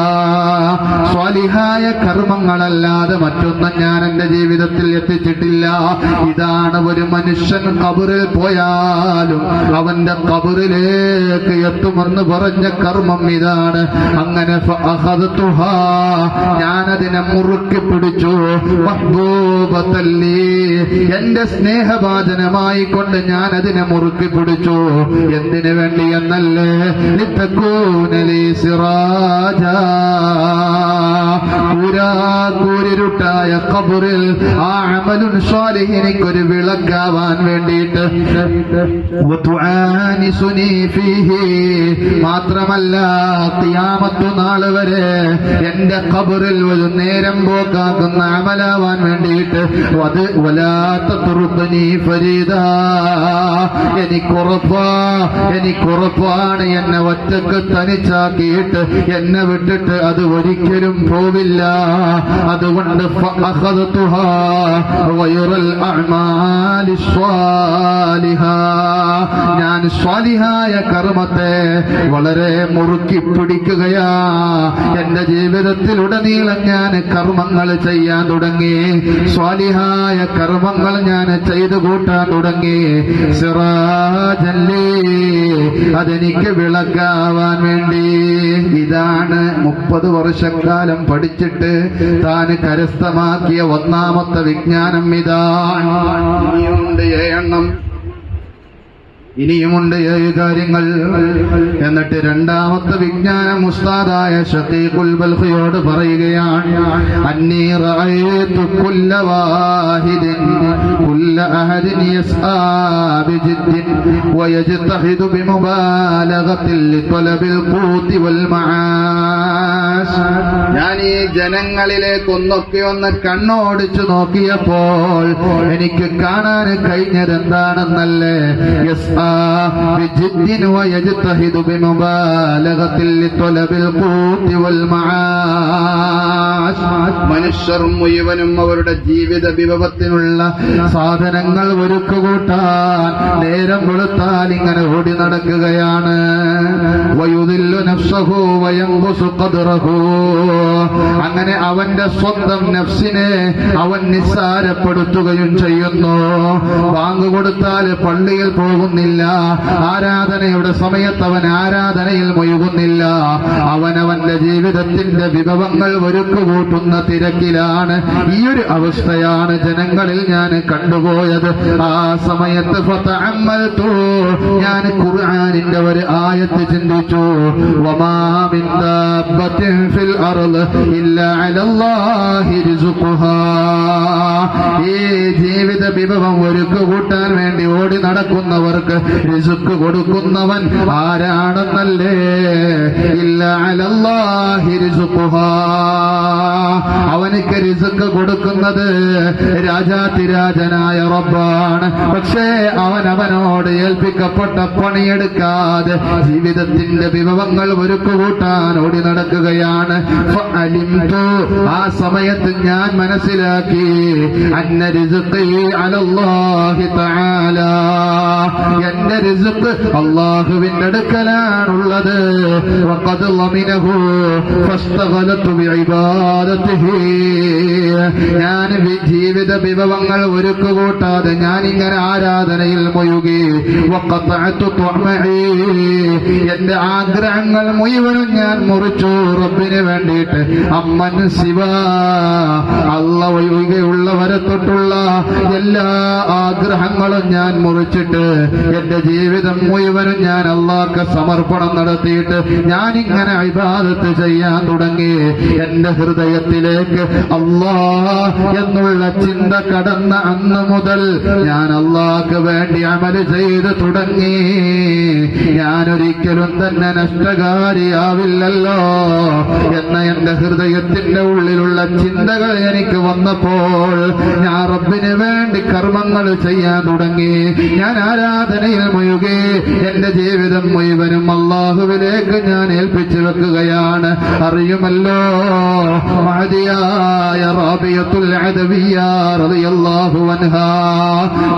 സ്വാലിഹായ കർമ്മങ്ങളല്ലാതെ മറ്റൊന്നും ഞാൻ എന്റെ ജീവിതത്തിൽ എത്തിച്ചിട്ടില്ല. ഇതാണ് ഒരു മനുഷ്യൻ ഖബറിൽ പോയാലും അവന്റെ ഖബറിലേക്ക് എത്തുമെന്ന് പറഞ്ഞ കർമ്മം ഇതാണ്. അങ്ങനെ ഫഅഖദതുഹാ ഞാനതിനെ മുറുക്കി പിടിച്ചു. മഹ്ബൂബത്തല്ലി എന്റെ സ്നേഹഭാജനമായി കൊണ്ട് ഞാനതിനെ മുറുക്കി പിടിച്ചു. എന്തിനു വേണ്ടി എന്നല്ലേ? ലിതകൂനലി സിറാജാ കൂരിരുട്ടായ ഖബറിൽ ആ അമലുൻ സ്വാലിഹ് എനിക്കൊരു വിളക്കാവാൻ വേണ്ടിയിട്ട്. വതുആനിസുനി ഫീഹി മാത്രമല്ല ഖിയാമത്ത് നാൾ വരെ എന്റെ ഖബറിൽ ഒരു നേരം പോക്കാക്കുന്ന അമലാവാൻ വേണ്ടിയിട്ട്. അത് വലാ തത്റുദ്നി ഫരീദാ എനിക്കുറപ്പാണ് എന്നെ ഒറ്റക്ക് തനിച്ചാക്കിയിട്ട് എന്നെ വിട്ടിട്ട് അത് ഒരിക്കലും പോവില്ല. അതുകൊണ്ട് അതുകൊണ്ട് ഫഅഖദ്തുഹാ ഗൈറൽ അഅമാലി സ്വാലിഹാ, ഞാൻ സ്വാലിഹായ കർമ്മത്തെ വളരെ മുറുക്കി പിടിക്കുകയാ. എന്റെ ജീവിതത്തിലുടനീളം ഞാൻ കർമ്മങ്ങൾ ചെയ്യാൻ തുടങ്ങി, സ്വാലിഹായ കർമ്മങ്ങൾ ഞാൻ ചെയ്തു കൂട്ടാൻ തുടങ്ങി. സിറാജല്ലി, അതെനിക്ക് വിളക്കാവാൻ വേണ്ടി. ഇതാണ് 30 വർഷക്കാലം പഠിച്ചിട്ട് താൻ കരസ്ഥമാക്കിയ ഒന്നാമത്തെ വിജ്ഞാനം. ഇതാണ്. ഇനിയുമുണ്ട് 7 എണ്ണം, ഇനിയുമുണ്ട് 7 കാര്യങ്ങൾ. എന്നിട്ട് രണ്ടാമത്തെ വിജ്ഞാനം ഉസ്താദായ ഷഖീഖുൽ ബൽഖിയോട് പറയുകയാണ്, അന്നീ റഅയ്തു കുല്ല വാഹിദിൻ കുല്ല അഹദിൻ യസ്ആ ബിജിദ്ദിൻ വയജ്തഹിദു ബിമുബാലഗത്തിൻ ലിതലബിൽ ഖൂതി വൽ മആസ്. ഞാൻ ഈ ജനങ്ങളിലേക്ക് ഒന്ന് കണ്ണോടിച്ചു നോക്കിയപ്പോൾ എനിക്ക് കാണാൻ കഴിഞ്ഞത് എന്താണെന്നല്ലേ, بجد ويجتهد بمبالغة لطلب القوت والمعاش. മനുഷ്യർ മുഴുവനും അവരുടെ ജീവിത വിഭവത്തിനുള്ള സാധനങ്ങൾ ഒരുക്കുകൂട്ടാൻ നേരം വെളുത്താൽ ഇങ്ങനെ ഓടി നടക്കുകയാണ്. വയുദില്ലു നഫ്സഹു വയൻഖുസു ഖദ്റഹു, അങ്ങനെ അവന്റെ സ്വന്തം നഫ്സിനെ അവൻ നിസ്സാരപ്പെടുത്തുകയും ചെയ്യുന്നു. ബാങ്ക് കൊടുത്താൽ പള്ളിയിൽ പോകുന്നില്ല, ആരാധനയുടെ സമയത്ത് അവൻ ആരാധനയിൽ മുഴുകുന്നില്ല. അവനവന്റെ ജീവിതത്തിന്റെ വിഭവങ്ങൾ ഒരുക്കുകൂട്ടുന്ന തിരക്കിലാണ്. ഈ ഒരു അവസ്ഥയാണ് ജനങ്ങളിൽ ഞാൻ കണ്ടുപോയത്. ആ സമയത്ത് ഫതഅമ്മൽതു, ഞാൻ ഖുർആനിന്റെ ഒരു ആയത്ത് ചിന്തിച്ചു. വമാ മിൻ ദാബത്തിൻ ഫിൽ അർള് ഇല്ലാ അലല്ലാഹി റിസ്ഖുഹാ. ഈ ജീവിത വിഭവം ഒരുക്കുകൂട്ടാൻ വേണ്ടി ഓടി നടക്കുന്നവർക്ക് റിസ്ക് കൊടുക്കുന്നവൻ ആരാണെന്നല്ലേ, ഇല്ല അലല്ലാഹി റിസ്ഖുഹാ. അവനക്ക് റിസ്ക് കൊടുക്കുന്നത് രാജാതിരാജനായ റബ്ബാണ്. പക്ഷേ അവനവനോട് ഏൽപ്പിക്കപ്പെട്ട പണിയെടുക്കാതെ ജീവിതത്തിന്റെ വിഭവങ്ങൾ ഒരുക്കുകൂട്ടാൻ ഓടി നടക്കുകയാണ്. ഫഅലിംതു, ആ സമയത്ത് ഞാൻ മനസ്സിലാക്കി, അന്ന റിസ്ഖി അലല്ലാഹി തആല, എന്റെ റിസ്ക് അല്ലാഹുവിന്റെ അടുക്കലാണുള്ളത്. വഖദ് ളമിനഹു ഫസ്തഗലതു ബിഇബാദതിഹി, ഞാൻ ജീവിത വിഭവങ്ങൾ ഒരുക്കുകൂട്ടാതെ ഞാനിങ്ങനെ ആരാധനയിൽ മുഴുകി. വഖതഅതു തുഅമഇ, എന്റെ ആഗ്രഹങ്ങൾ മുഴുവനും ഞാൻ മുറിച്ചു റബ്ബിന് വേണ്ടിയിട്ട്. അമ്മൻ സിവാ, അല്ലാഹു ഒഴികെയുള്ളവരെ തൊട്ടുള്ള എല്ലാ ആഗ്രഹങ്ങളും ഞാൻ മുറിച്ചിട്ട് എന്റെ ജീവിതം മുഴുവനും ഞാൻ അല്ലാഹുക്ക് സമർപ്പണം നടത്തിയിട്ട് ഞാനിങ്ങനെ ഇബാദത്ത് ചെയ്യാൻ തുടങ്ങി. എന്റെ ഹൃദയത്തിലേക്ക് അല്ലാഹ് എന്നുള്ള ചിന്ത കടന്ന അന്ന് മുതൽ ഞാൻ അല്ലാഹുക്ക് വേണ്ടി അമല് ചെയ്ത് തുടങ്ങി. ഞാനൊരിക്കലും തന്നെ നഷ്ടകാരിയാവില്ലല്ലോ എന്ന എന്റെ ഹൃദയത്തിന്റെ ഉള്ളിലുള്ള ചിന്തകൾ എനിക്ക് വന്നപ്പോൾ ഞാൻ റബ്ബിന് വേണ്ടി കർമ്മങ്ങൾ ചെയ്യാൻ തുടങ്ങി. ഞാൻ ആരാധനയിൽ മുഴുകി. എന്റെ ജീവിതം മുഴുവനും അല്ലാഹുവിലേക്ക് ഞാൻ ഏൽപ്പിച്ചു വെക്കുകയാണ്. അറിയുമല്ലോ, മഹദിയായ റാബിയത്തുൽ അദവിയ്യ റളിയല്ലാഹു അൻഹാ,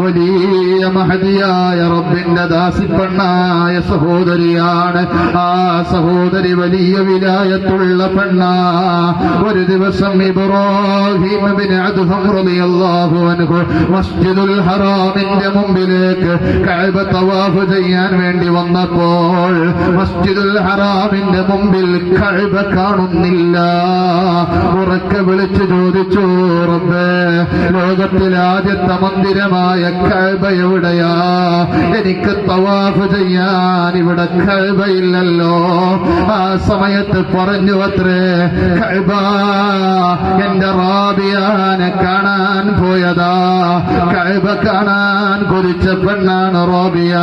വലിയ മഹദിയായ റബ്ബിന്റെ ദാസിപ്പെണ്ണായ സഹോദരിയാണ്. ആ സഹോദരി വലിയ വിലായത്തുള്ള പെണ്ണാ. ഒരു ദിവസം ഇബ്രാഹിം ഇബ്നു അദ്ഹം റളിയല്ലാഹു അൻഹു മസ്ജിദുൽ ഹറാമിന്റെ മുമ്പിലേക്ക് കഅബ തവാഫ് ചെയ്യാൻ വേണ്ടി വന്നപ്പോൾ മസ്ജിദുൽ ഹറാമിന്റെ മുമ്പിൽ കഅബ കാണുന്നില്ല. ഉറക്കെ വിളിച്ചു ചോദിച്ചു, റബ്ബേ, ലോകത്തിലെ ആദ്യത്തെ മന്ദിരമായ കഅബ എവിടെയാ? എനിക്ക് തവാഫ് ചെയ്യാൻ ഇവിടെ കഅബയില്ലല്ലോ. ആ സമയത്ത് പറഞ്ഞു അത്രേ, കഅബ എന്റെ റാബിയാനെ കാണാൻ പോയതാ. കഅബ കാണാൻ കൊതിച്ച പെണ്ണാണ് റാബിയ.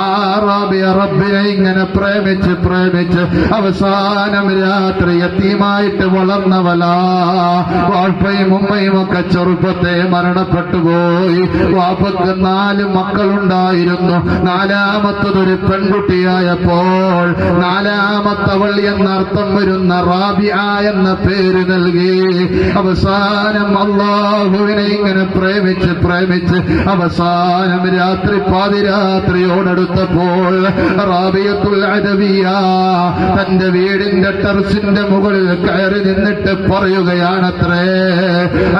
ആ റാബിയ റബ്ബിനെ ഇങ്ങനെ പ്രേമിച്ച് പ്രേമിച്ച് അവസാനം രാത്രി യതീമായിട്ട് വളർന്നവലാ. വാഴ്പയും ഉമ്മയും ഒക്കെ ചെറുപ്പത്തെ മരണപ്പെട്ടുപോയി. വാപ്പക്ക് 4 മക്കളുണ്ടായിരുന്നു. 4ാമത്തതൊരു പെൺകുട്ടിയായപ്പോൾ 4ാമത്തവൾ എന്നർത്ഥം വരുന്ന റാബിയ എന്ന പേര് നൽകി. അവസാനം അല്ലാഹുവിനെ ഇങ്ങനെ പ്രേമിച്ച് അവസാനം രാത്രി പാതിരാത്രിയോടടുത്തപ്പോൾ റാബിയത്തുൽ അദവിയ തന്റെ വീടിന്റെ ടെറസിന്റെ മുകളിൽ കയറി നിന്നിട്ട് പറയുകയാണത്രേ,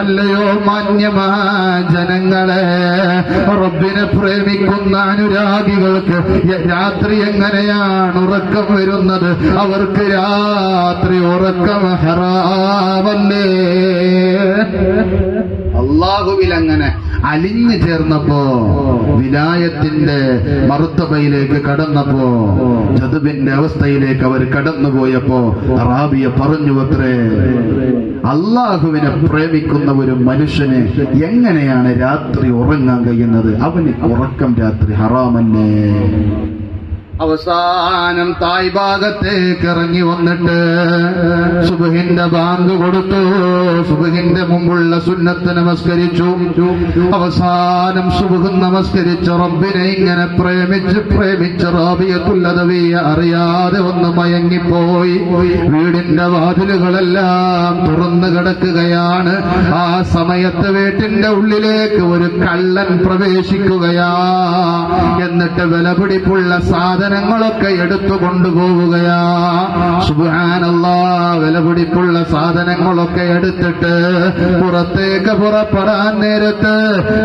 അല്ലയോ മാന്യമായ ജനങ്ങളെ, റബ്ബിനെ പ്രേമിക്കുന്ന അനുരാഗികൾക്ക് രാത്രി എങ്ങനെയാണ് ഉറക്കം വരുന്നത്? അവർക്ക് രാത്രി ഉറക്കം ഹറാമല്ലേ? അല്ലാഹുവിൽ അങ്ങനെ അലിഞ്ഞു ചേർന്നപ്പോ, വിലായത്തിന്റെ മർത്തബയിലേക്ക് കടന്നപ്പോ, ജദ്ബിന്റെ അവസ്ഥയിലേക്ക് അവർ കടന്നുപോയപ്പോ റാബിയ പറഞ്ഞു അത്രേ, അള്ളാഹുവിനെ പ്രേമിക്കുന്ന ഒരു മനുഷ്യന് എങ്ങനെയാണ് രാത്രി ഉറങ്ങാൻ കഴിയുന്നത്? അവന് ഉറക്കം രാത്രി ഹറാമല്ലേ? അവസാനം തായ് ഭാഗത്തേക്ക് ഇറങ്ങി വന്നിട്ട് സുബ്ഹിന്റെ ബാങ്ക് കൊടുത്തു. സുബ്ഹിന്റെ മുമ്പുള്ള സുന്നത്ത് നമസ്കരിച്ചു. അവസാനം സുബ്ഹ് നമസ്കരിച്ച് റബ്ബിനെ ഇങ്ങനെ പ്രേമിച്ച് റാബിയത്തുൽ അദവിയ അറിയാതെ ഒന്ന് മയങ്ങിപ്പോയി. വീടിന്റെ വാതിലുകളെല്ലാം തുറന്നു കിടക്കുകയാണ്. ആ സമയത്ത് വീട്ടിന്റെ ഉള്ളിലേക്ക് ഒരു കള്ളൻ പ്രവേശിക്കുകയാ. എന്നിട്ട് വിലപിടിപ്പുള്ള സാധനങ്ങളൊക്കെ എടുത്തു കൊണ്ടുപോവുകയാ. സുബ്ഹാനല്ലാഹ്, വിലപിടിപ്പുള്ള സാധനങ്ങളൊക്കെ എടുത്തിട്ട് പുറത്തേക്ക് പുറപ്പെടാൻ നേരത്ത്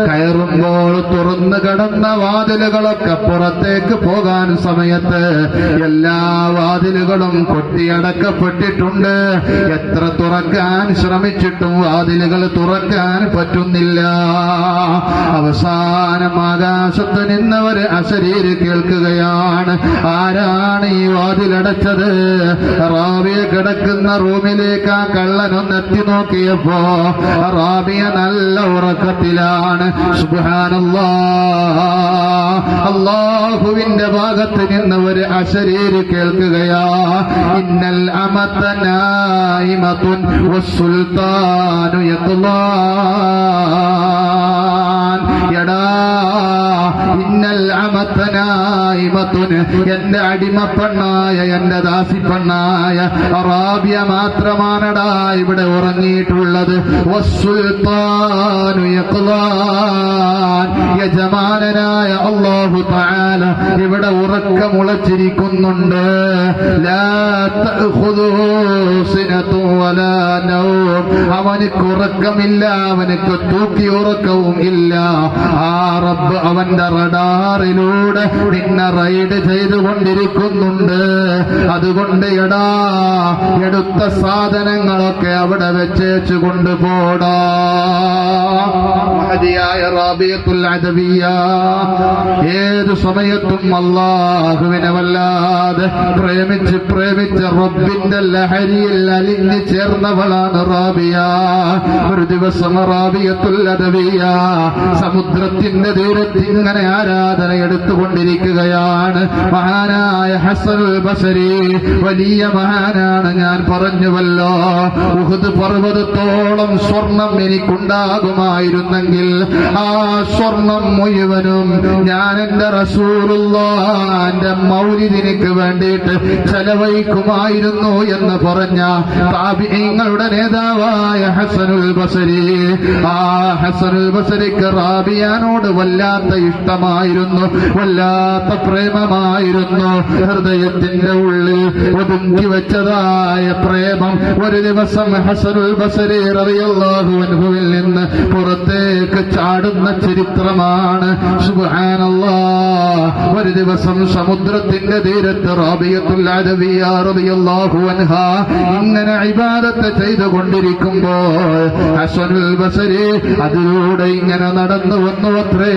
കയറുമ്പോൾ തുറന്നു കിടന്ന വാതിലുകളൊക്കെ പുറത്തേക്ക് പോകാൻ സമയത്ത് എല്ലാ വാതിലുകളും കൊട്ടിയടക്കപ്പെട്ടിട്ടുണ്ട്. എത്ര തുറക്കാൻ ശ്രമിച്ചിട്ടും വാതിലുകൾ തുറക്കാൻ പറ്റുന്നില്ല. അവസാനം ആകാശത്ത് നിന്നവർ അശരീരി കേൾക്കുകയാണ്, ആരാണ് ഈ വാതിലടച്ചത്? റാബിയ കിടക്കുന്ന റൂമിലേക്ക് ആ കള്ളനൊന്നെത്തി നോക്കിയപ്പോ റാബിയ നല്ല ഉറക്കത്തിലാണ്. സുബ്ഹാനല്ലാഹ്, അല്ലാഹുവിന്റെ ഭാഗത്ത് നിന്ന് ഒരു അശരീരി കേൾക്കുകയാ, ഇന്നൽ അമത നായിമതുൻ വസ്സുൽത്താനു യഖ്ലാൻ. എടാ, ഇന്നൽ അമത നായിമതുൻ, എന്റെ അടിമപ്പെണ്ണായ, എന്റെ ദാസിപ്പെണ്ണായ റാബിയ മാത്രമാണടാ ഇവിടെ ഉറങ്ങിയിട്ടുള്ളത്. വസ്സുൽത്താനു യഖ്ലാൻ, യജമാനനായ അല്ലാഹു തആല ഇവിടെ ഉറക്കമുളച്ചിരിക്കുന്നുണ്ട്. ലാ തഅഖുദുഹു സിനതു വലാ നൗം, അവനക്ക് ഉറക്കമില്ല, അവനക്ക് തൂക്കി ഉറക്കവും ഇല്ല. ആ റബ്ബ് അവന്റെ റഡാറിലൂടെ നിന്നെ റൈഡ് ചെയ്തുകൊണ്ടിരിക്കുന്നുണ്ട്. അതുകൊണ്ട് എടാ, എടുത്ത സാധനങ്ങളൊക്കെ അവിടെ വെച്ചേച്ചു കൊണ്ടുപോടാ. മഹദിയായ റാബിയത്തുൽ അദവിയ ഏതു സമയത്തും അല്ലാഹുവിനെ വല്ലാതെ പ്രേമിച്ച് റബ്ബിന്റെ ലഹരിയിൽ അലിഞ്ഞു ചേർന്നവളാണ് റാബിയ. ഒരു ദിവസം റാബിയത്തുൽ അദവിയ സമുദ്രത്തിന്റെ തീരത്ത് ഇങ്ങനെ ആരാധന എടുത്തുകൊണ്ടിരിക്കുകയാണ്. മഹാനായ ഹസനുൽ ബസരി വലിയ മഹാനാണ്, ഞാൻ പറഞ്ഞുവല്ലോ. ഉഹുദ് പർവ്വതത്തോളം സ്വർണം എനിക്കുണ്ടാകുമായിരുന്നെങ്കിൽ ആ സ്വർണം മുഴുവനും ഞാൻ എന്റെ റസൂലുള്ളാഹിന്റെ മൗലിദിനിക്ക് വേണ്ടിയിട്ട് ചെലവഴിക്കുമായിരുന്നു എന്ന് പറഞ്ഞ താബിഈങ്ങളുടെ നേതാവായ ഹസനുൽ ബസരി. ആ ഹസനുൽ ബസരിക്ക് റാബിയാനോട് വല്ലാത്ത ഇഷ്ടമായിരുന്നു, വല്ലാത്ത പ്രേമമായിരുന്നു. ഹൃദയത്തിന്റെ ഉള്ളിൽ ഒതുക്കി വെച്ചതായ പ്രേമം ഒരു ദിവസം ഹസനുൽ ബസരി റളിയല്ലാഹു അൻഹുവിൽ നിന്ന് പുറത്തേക്ക് ചാടുന്ന ചരിത്രമാണ്. സുബ്ഹാനല്ലാഹ്, ഒരു ദിവസം സമുദ്രത്തിന്റെ തീരത്ത് റാബിയത്തുൽ അദവിയ റളിയല്ലാഹു അൻഹാ ഇങ്ങനെ ഇബാദത്ത് ചെയ്തുകൊണ്ടിരിക്കുമ്പോൾ ഹസനുൽ ബസരി അതിലൂടെ ഇങ്ങനെ നടന്നു വന്നു അത്രേ.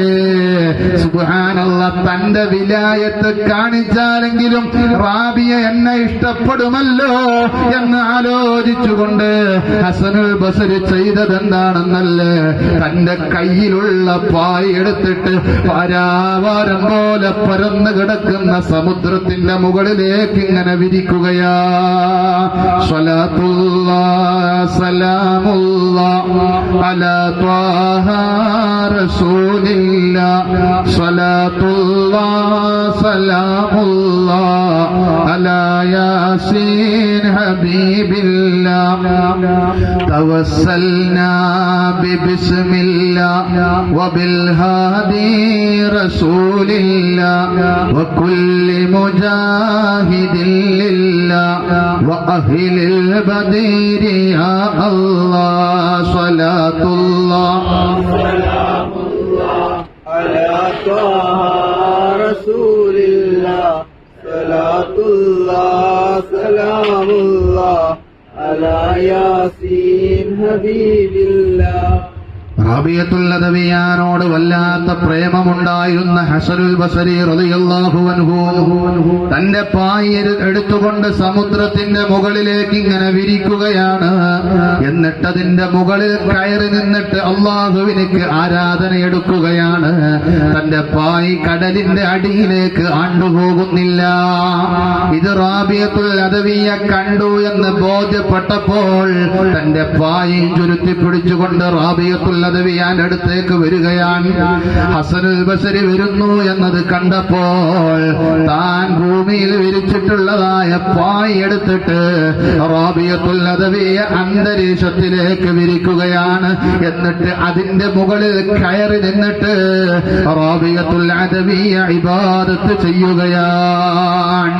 സുബ്ഹാനല്ലാഹ്, സുബ്ഹാനല്ലാഹ്, തന്റെ വിലായത്ത് കാണിച്ചാലെങ്കിലും റാബിയ എന്നെ ഇഷ്ടപ്പെടുമല്ലോ എന്ന് ആലോചിച്ചുകൊണ്ട് ഹസനുൽ ബസരി ചെയ്തതെന്താണെന്നല്ലേ, തന്റെ കയ്യിലുള്ള പായ് എടുത്തിട്ട് പാരാവാരം പോലെ പരന്നു കിടക്കുന്ന സമുദ്രത്തിന്റെ മുകളിലേക്ക് ഇങ്ങനെ വിരിക്കുകയാ. സ്വലാത്തുല്ലാഹ് സലാമുല്ലാഹ് അലാ ത്വാഹ റസൂലില്ലാഹ്, സ്വലാത്തുല്ലാഹ് സലാമുല്ലാഹ് അലാ യാസീൻ ഹബീബില്ലാഹ്. തവസ്സൽനാ ബിസ്മില്ലാഹ് വബിൽ ഹാദി റസൂലില്ലാഹ് വകുല്ലി മുജാഹിദിൻ ലില്ലാഹ് വഅഹ്ലിൽ ബദരി യാ അല്ലാഹ്. സ്വലാത്തുല്ലാഹ് സലാമുല്ലാഹ് അലാ ത്വാഹ റസൂലില്ലാഹ്, സ്വലാത്തുല്ലാഹ് സലാമുല്ലാഹ് അലാ യാസീൻ ഹബീബില്ലാഹ്. റാബിയത്തുൽ അദവിയാനോട് വല്ലാത്ത പ്രേമമുണ്ടായിരുന്ന ഹസനുൽ ബസരി റളിയല്ലാഹു അൻഹു തന്റെ പായ് എടുത്തുകൊണ്ട് സമുദ്രത്തിന്റെ മുകളിലേക്ക് ഇങ്ങനെ വിരിക്കുകയാണ്. എന്നിട്ടതിന്റെ മുകളിൽ കയറി നിന്നിട്ട് അള്ളാഹുവിനിക്ക് ആരാധന എടുക്കുകയാണ്. തന്റെ പായ് കടലിന്റെ അടിയിലേക്ക് ആണ്ടുപോകുന്നില്ല. ഇത് റാബിയത്തുൽ അദവിയ കണ്ടു എന്ന് ബോധ്യപ്പെട്ടപ്പോൾ തന്റെ പായ് ചുരുത്തി പിടിച്ചുകൊണ്ട് റാബിയത്തുൽ അദവിയാൻ അടുത്തേക്ക് വരികയാണ്. ഹസനുൽ ബസരി വരുന്നു എന്നത് കണ്ടപ്പോൾ താൻ ഭൂമിയിൽ വിരിച്ചിട്ടുള്ളതായ പായ് എടുത്തിട്ട് റാബിയത്തുൽ അദവിയ അന്തരീക്ഷത്തിലേക്ക് വിരിക്കുകയാണ്. എന്നിട്ട് അതിന്റെ മുകളിൽ കയറി നിന്നിട്ട് റാബിയത്തുൽ അദവിയ ഇബാദത്ത് ചെയ്യുകയാണ്.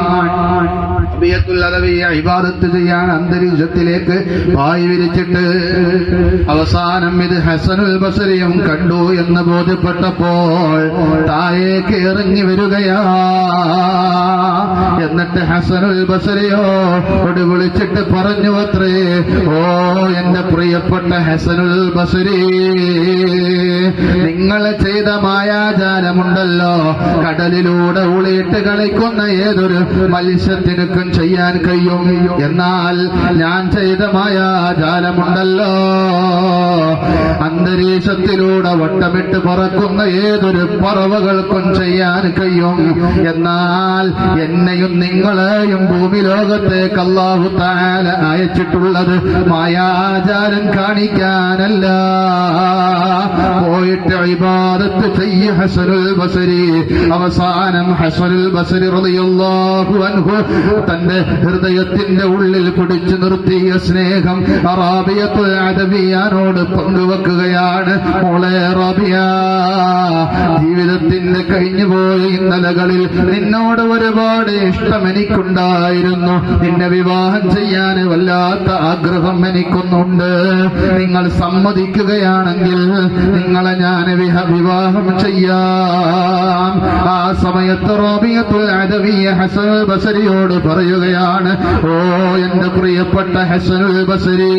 റാബിയത്തുൽ അദവിയ ഇബാദത്ത് ചെയ്യാൻ അന്തരീക്ഷത്തിലേക്ക് പായ് വിരിച്ചിട്ട് അവസാനം ഇത് ഹസനുൽ ബസരിയും കണ്ടു എന്ന് ബോധ്യപ്പെട്ടപ്പോൾ താഴേക്ക് ഇറങ്ങി വരികയാ. എന്നിട്ട് ഹസനുൽ ബസരിയോട് വിളിച്ചിട്ട് പറഞ്ഞു അത്രേ, ഓ എന്റെ പ്രിയപ്പെട്ട ഹസനുൽ ബസരി, നിങ്ങൾ ചെയ്ത മായാജാലമുണ്ടല്ലോ, കടലിലൂടെ ഉളിയിട്ട് കളിക്കുന്ന ഏതൊരു മത്സ്യത്തിനും ചെയ്യാൻ കഴിയും. എന്നാൽ ഞാൻ ചെയ്ത മായാജാലമുണ്ടല്ലോ, അന്തരീക്ഷത്തിലൂടെ വട്ടമിട്ട് പറക്കുന്ന ഏതൊരു പറവകൾക്കും ചെയ്യാൻ കഴിയും. എന്നാൽ എന്നെയും നിങ്ങളെയും ഭൂമി ലോകത്തേക്ക് അല്ലാഹു തആല അയച്ചിട്ടുള്ളത് മായാജാലം കാണിക്കാനല്ല. പോയിട്ട് ഇബാദത്ത് ചെയ്യ ഹസനുൽ ബസരി. അവസാനം ഹസനുൽ ബസരി റളിയല്ലാഹു അൻഹു തന്റെ ഹൃദയത്തിന്റെ ഉള്ളിൽ പിടിച്ചു നിർത്തിയ സ്നേഹം റാബിയത്തുൽ അദവിയാനോട് പങ്കുവെക്കുകയാണ്. മോളെ റാബിയ, ജീവിതത്തിന്റെ കഴിഞ്ഞുപോയ ഇന്നലകളിൽ നിന്നോട് ഒരുപാട് ഇഷ്ടം എനിക്കുണ്ടായിരുന്നു. നിന്നെ വിവാഹം ചെയ്യാൻ വല്ലാത്ത ആഗ്രഹം എനിക്കൊന്നുണ്ട്. നിങ്ങൾ സമ്മതിക്കുകയാണെങ്കിൽ നിങ്ങളെ ഞാൻ വിവാഹം ചെയ്യാം. ആ സമയത്ത് റാബിയത്തുൽ അദവിയ ഹസനുൽ ബസരിയോട് പറയുകയാണ്, ഓ എന്റെ പ്രിയപ്പെട്ട ഹസനുൽ ബസരി,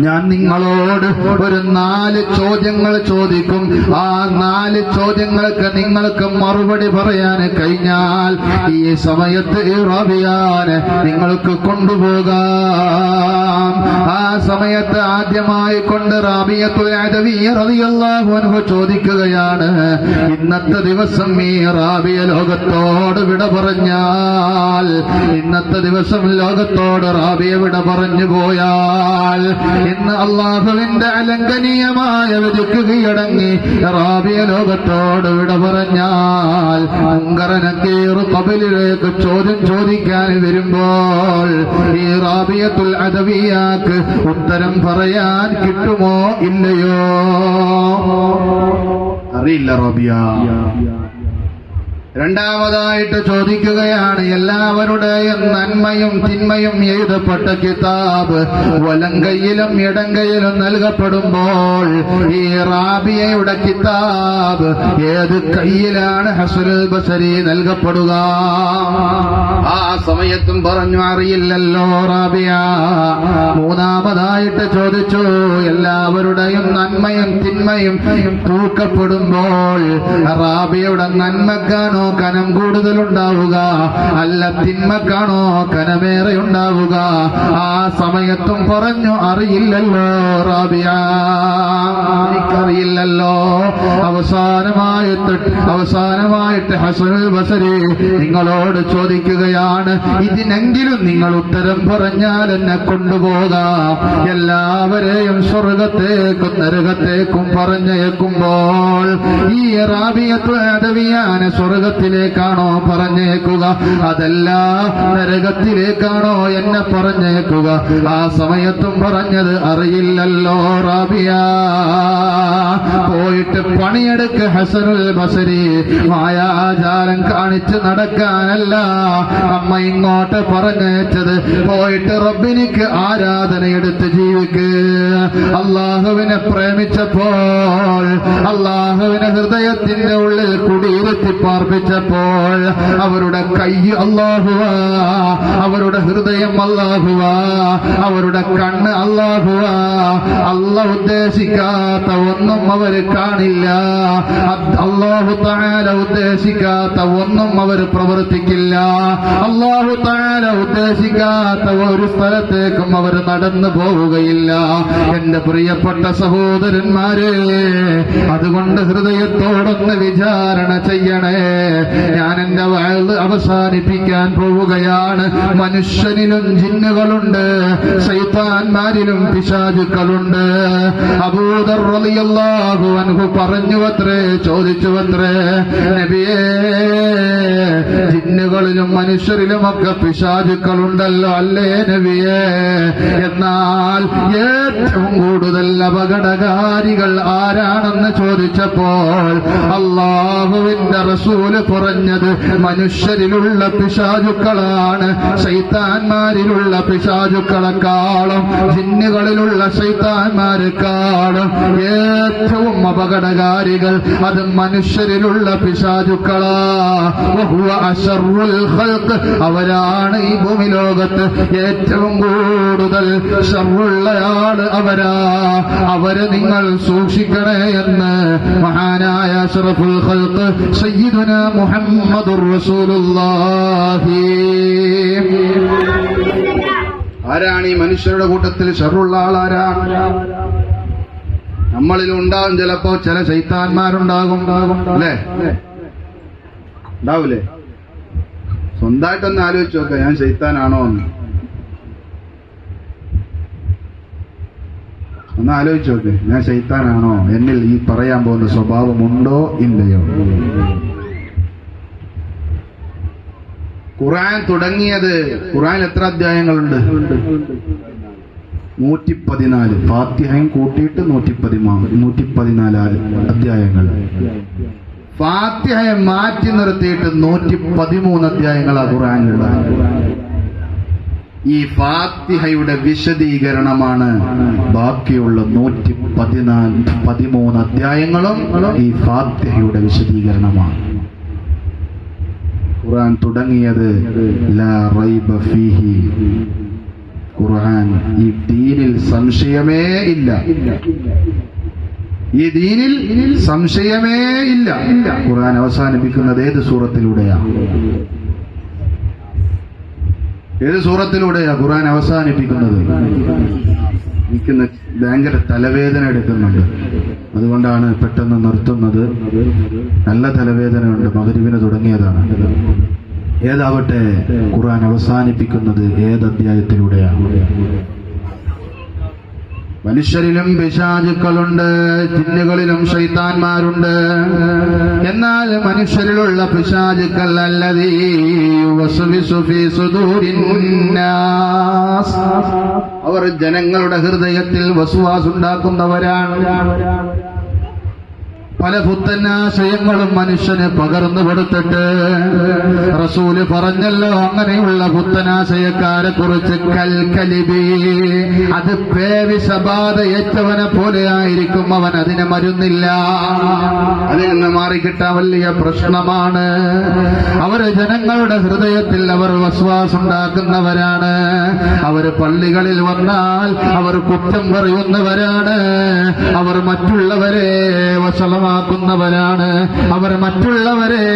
ഞാൻ നിങ്ങളോട് ഒരു 4 ചോദ്യങ്ങൾ ചോദിക്കും. ആ 4 ചോദ്യങ്ങൾക്ക് നിങ്ങൾക്ക് മറുപടി പറയാൻ കഴിഞ്ഞാൽ ഈ സമയത്ത് റാബിയാനെ നിങ്ങൾക്ക് കൊണ്ടുപോകാം. ആ സമയത്ത് ആദ്യമായി കൊണ്ട് റാബിയത്തുൽ അദവിയ റളിയല്ലാഹു അൻഹു ചോദിക്കുകയാണ്, ഇന്നത്തെ ദിവസം ഈ റാബിയ ലോകത്തോട് വിട പറഞ്ഞാൽ, ഇന്നത്തെ ദിവസം ലോകത്തോട് റാബിയ വിട പറഞ്ഞു പോയാൽ, ഇന്ന് അള്ളാഹുവിന്റെ അലംഘനീയമായ വിധിക്ക് കീഴടങ്ങി റാബിയ ലോകത്തോട് വിട പറഞ്ഞാൽ, മുങ്കറനക്കീർ ഖബലിലേക്ക് ചോദ്യം ചോദിക്കാൻ വരുമ്പോൾ ഈ റാബിയത്തുൽ അദവിയാക്ക് ഉത്തരം പറയാൻ കിട്ടുമോ ഇല്ലയോ? അറിയില്ല റാബിയ. രണ്ടാമതായിട്ട് ചോദിക്കുകയാണ്, എല്ലാവരുടെയും നന്മയും തിന്മയും എഴുതപ്പെട്ട കിതാബ് വലങ്കയിലും ഇടങ്കയിലും നൽകപ്പെടുമ്പോൾ ഈ റാബിയയുടെ കിതാബ് ഏത് കയ്യിലാണ് ഹസനുൽ ബസരി നൽകപ്പെടുക? ആ സമയത്തും പറഞ്ഞു, അറിയില്ലല്ലോ റാബിയ. മൂന്നാമതായിട്ട് ചോദിച്ചു, എല്ലാവരുടെയും നന്മയും തിന്മയും തൂക്കപ്പെടുമ്പോൾ റാബിയയുടെ നന്മക്കാണോ കനം കൂടുതലുണ്ടാവുക, അല്ല തിന്മക്കാണോ കനമേറെ ഉണ്ടാവുക? ആ സമയത്തും പറഞ്ഞു, അറിയില്ലല്ലോ റാബിയ, എനിക്കറിയില്ലല്ലോ. അവസാനമായിട്ട് ഹസനുൽ ബസരി നിങ്ങളോട് ചോദിക്കുകയാണ്, ഇതിനെങ്കിലും നിങ്ങൾ ഉത്തരം പറഞ്ഞാൽ എന്നെ കൊണ്ടുപോകാം. എല്ലാവരെയും സ്വർഗത്തേക്കും നരകത്തേക്കും പറഞ്ഞേക്കുമ്പോൾ ഈ റാബിയത്തുൽ അദവിയാനെ സ്വർഗത്തിലേക്കാണോ പറഞ്ഞേക്കുക, അതല്ല നരകത്തിലേക്കാണോ എന്നെ പറഞ്ഞേക്കുക? ആ സമയത്തും പറഞ്ഞത് അറിയില്ലല്ലോ റാബിയ. പോയിട്ട് പണിയെടുക്ക് ഹസനുൽ ബസരി. മായാജാലം കാണിച്ച് നടക്കാനല്ല അമ്മ ഇങ്ങോട്ട് പറഞ്ഞേച്ചത്. പോയിട്ട് റബ്ബിനിക്ക് ആരാധനയെടുത്ത് ജീവിക്ക്. അള്ളാഹുവിനെ പ്രേമിച്ചപ്പോൾ, അള്ളാഹുവിനെ ഹൃദയത്തിന്റെ ഉള്ളിൽ കുടിയിരുത്തി പാർപ്പിച്ചപ്പോൾ അവരുടെ കൈ അല്ലാഹുവാ, അവരുടെ ഹൃദയം അല്ലാഹുവാ, അവരുടെ കണ്ണ് അല്ലാഹുവാ. അല്ലാഹു ഉദ്ദേശിക്കാത്ത ഒന്നും അവർ കാണില്ല, അല്ലാഹു തആല ഉദ്ദേശിക്കാത്ത ഒന്നും അവർ പ്രവർത്തിക്കില്ല. അല്ലാഹു തആല ഉദ്ദേശിക്കാത്ത ഒരു സ്ഥലത്തേക്കും അവർ നടന്നു പോവുകയില്ല. എന്റെ പ്രിയപ്പെട്ട സഹോദരന്മാരെ, അതുകൊണ്ട് ഹൃദയത്തോടൊന്ന് വിചാരണ ചെയ്യണേ. ഞാൻ എന്റെ വഅദ് അവസാനിപ്പിക്കാൻ പോവുകയാണ്. മനുഷ്യനിലും ജിന്നുകളുണ്ട്, ശൈത്താന്മാരിലും പിശാചുക്കളുണ്ട്. അബൂദർ റളിയല്ലാഹു അൻഹു പറഞ്ഞുവത്രേ, ചോദിച്ചുവത്രേ, നബിയേ, ജിന്നുകളിലും മനുഷ്യരിലുമൊക്കെ പിശാചുക്കളുണ്ടല്ലോ അല്ലേ നബിയേ? എന്നാൽ ഏറ്റവും കൂടുതൽ അപകടകാരികൾ ആരാണെന്ന് ചോദിച്ചപ്പോൾ അല്ലാഹുവിന്റെ റസൂല് പറഞ്ഞത് മനുഷ്യരിലുള്ള പിശാചുക്കളാണ്. ശൈത്താന്മാരിലുള്ള പിശാചുക്കളെക്കാളും ജിന്നുകളിലുള്ള ശൈത്താന്മാരെക്കാളും ഏറ്റവും അപകടകാരികൾ അത് മനുഷ്യരിലുള്ള പിശാചുക്കളാ. വഹുവ അശറുൽ ഖൽഖ്, അവരാണ് ഈ ഭൂമി ലോകത്ത് ഏറ്റവും കൂടുതൽ ശർറുള്ളയാള് അവരാ. അവരെ നിങ്ങൾ സൂക്ഷിക്കണേ എന്ന് മഹാനായ അഷ്റഫുൽ ഖൽഖ് സയ്യിദുനാ മുഹമ്മദുർ റസൂലുള്ളാഹി. ആരാണ് ഈ മനുഷ്യരുടെ കൂട്ടത്തിൽ ശർറുള്ള ആളാരാണ്? നമ്മളിലുണ്ടാകും ചിലപ്പോ ചില ശൈത്താന്മാരുണ്ടാകും, അല്ലേ? ഉണ്ടാവൂലേ? സ്വന്തമായിട്ടൊന്ന് ആലോചിച്ച് നോക്കാം, ഞാൻ ശൈത്താനാണോ എന്ന് ഒന്ന് ആലോചിച്ച് നോക്ക്. ഞാൻ ശൈത്താനാണോ? എന്നിൽ ഈ പറയാൻ പോകുന്ന സ്വഭാവമുണ്ടോ ഇല്ലയോ? ഖുർആൻ തുടങ്ങിയത്, ഖുർആൻ എത്ര അധ്യായങ്ങളുണ്ട്? 114. ഫാത്തിഹയും കൂട്ടിയിട്ട് 114 അധ്യായങ്ങൾ. ഫാത്തിഹയെ മാറ്റി നിർത്തിയിട്ട് 113 അധ്യായങ്ങളാണ് ഖുർആനിലുള്ളത്. ഈ ഫാത്തിഹയുടെ വിശദീകരണമാണ് ബാക്കിയുള്ള 113 അധ്യായങ്ങളും ഈ ഫാത്തിഹയുടെ വിശദീകരണമാണ്. ഖുർആൻ തുടങ്ങിയത് ലാ റൈബ ഫീഹി. ഖുർആൻ ഈ ദീനിൽ സംശയമേ ഇല്ല, ഈ ദീനിൽ സംശയമേ ഇല്ല. ഖുർആൻ അവസാനിപ്പിക്കുന്നത് ഏത് സൂറത്തിലൂടെയാണ്? ഏത് സൂറത്തിലൂടെയാ ഖുർആൻ അവസാനിപ്പിക്കുന്നത്? എനിക്ക് ഭയങ്കര തലവേദന എടുക്കുന്നുണ്ട്, അതുകൊണ്ടാണ് പെട്ടെന്ന് നിർത്തുന്നത്. നല്ല തലവേദനയുണ്ട്, മഗ്‌രിബിന് തുടങ്ങിയതാണ്. ഏതാവട്ടെ, ഖുർആൻ അവസാനിപ്പിക്കുന്നത് ഏത് അധ്യായത്തിലൂടെയാണ്? മനുഷ്യരിലും പിശാചുക്കളുണ്ട്, ജിന്നുകളിലും ശൈത്താന്മാരുണ്ട്. എന്നാൽ മനുഷ്യരിലുള്ള പിശാചുക്കൾ അല്ലദീ യുവസ്വിസു ഫീ സുദൂരിന്നാസ്, അവർ ജനങ്ങളുടെ ഹൃദയത്തിൽ വസ്വാസ് ഉണ്ടാക്കുന്നവരാണ്. പല പുത്തനാശയങ്ങളും മനുഷ്യന് പകർന്നു കൊടുത്തിട്ട് റസൂല് പറഞ്ഞല്ലോ, അങ്ങനെയുള്ള പുത്തനാശയക്കാരെ കുറിച്ച് കൽക്കലിബി, അത് പേവിഷബാധയേറ്റവനെ പോലെ ആയിരിക്കും, അവൻ അതിന് മരുന്നില്ല. അതിൽ നിന്ന് മാറിക്കിട്ടാൻ വലിയ പ്രശ്നമാണ്. അവര് ജനങ്ങളുടെ ഹൃദയത്തിൽ അവർ വസ്വാസുണ്ടാക്കുന്നവരാണ്. അവർ പള്ളികളിൽ വന്നാൽ അവർ കുറ്റം പറയുന്നവരാണ്. അവർ മറ്റുള്ളവരെ വഷളമാക്കുന്നവരാണ്. അവർ മറ്റുള്ളവരെ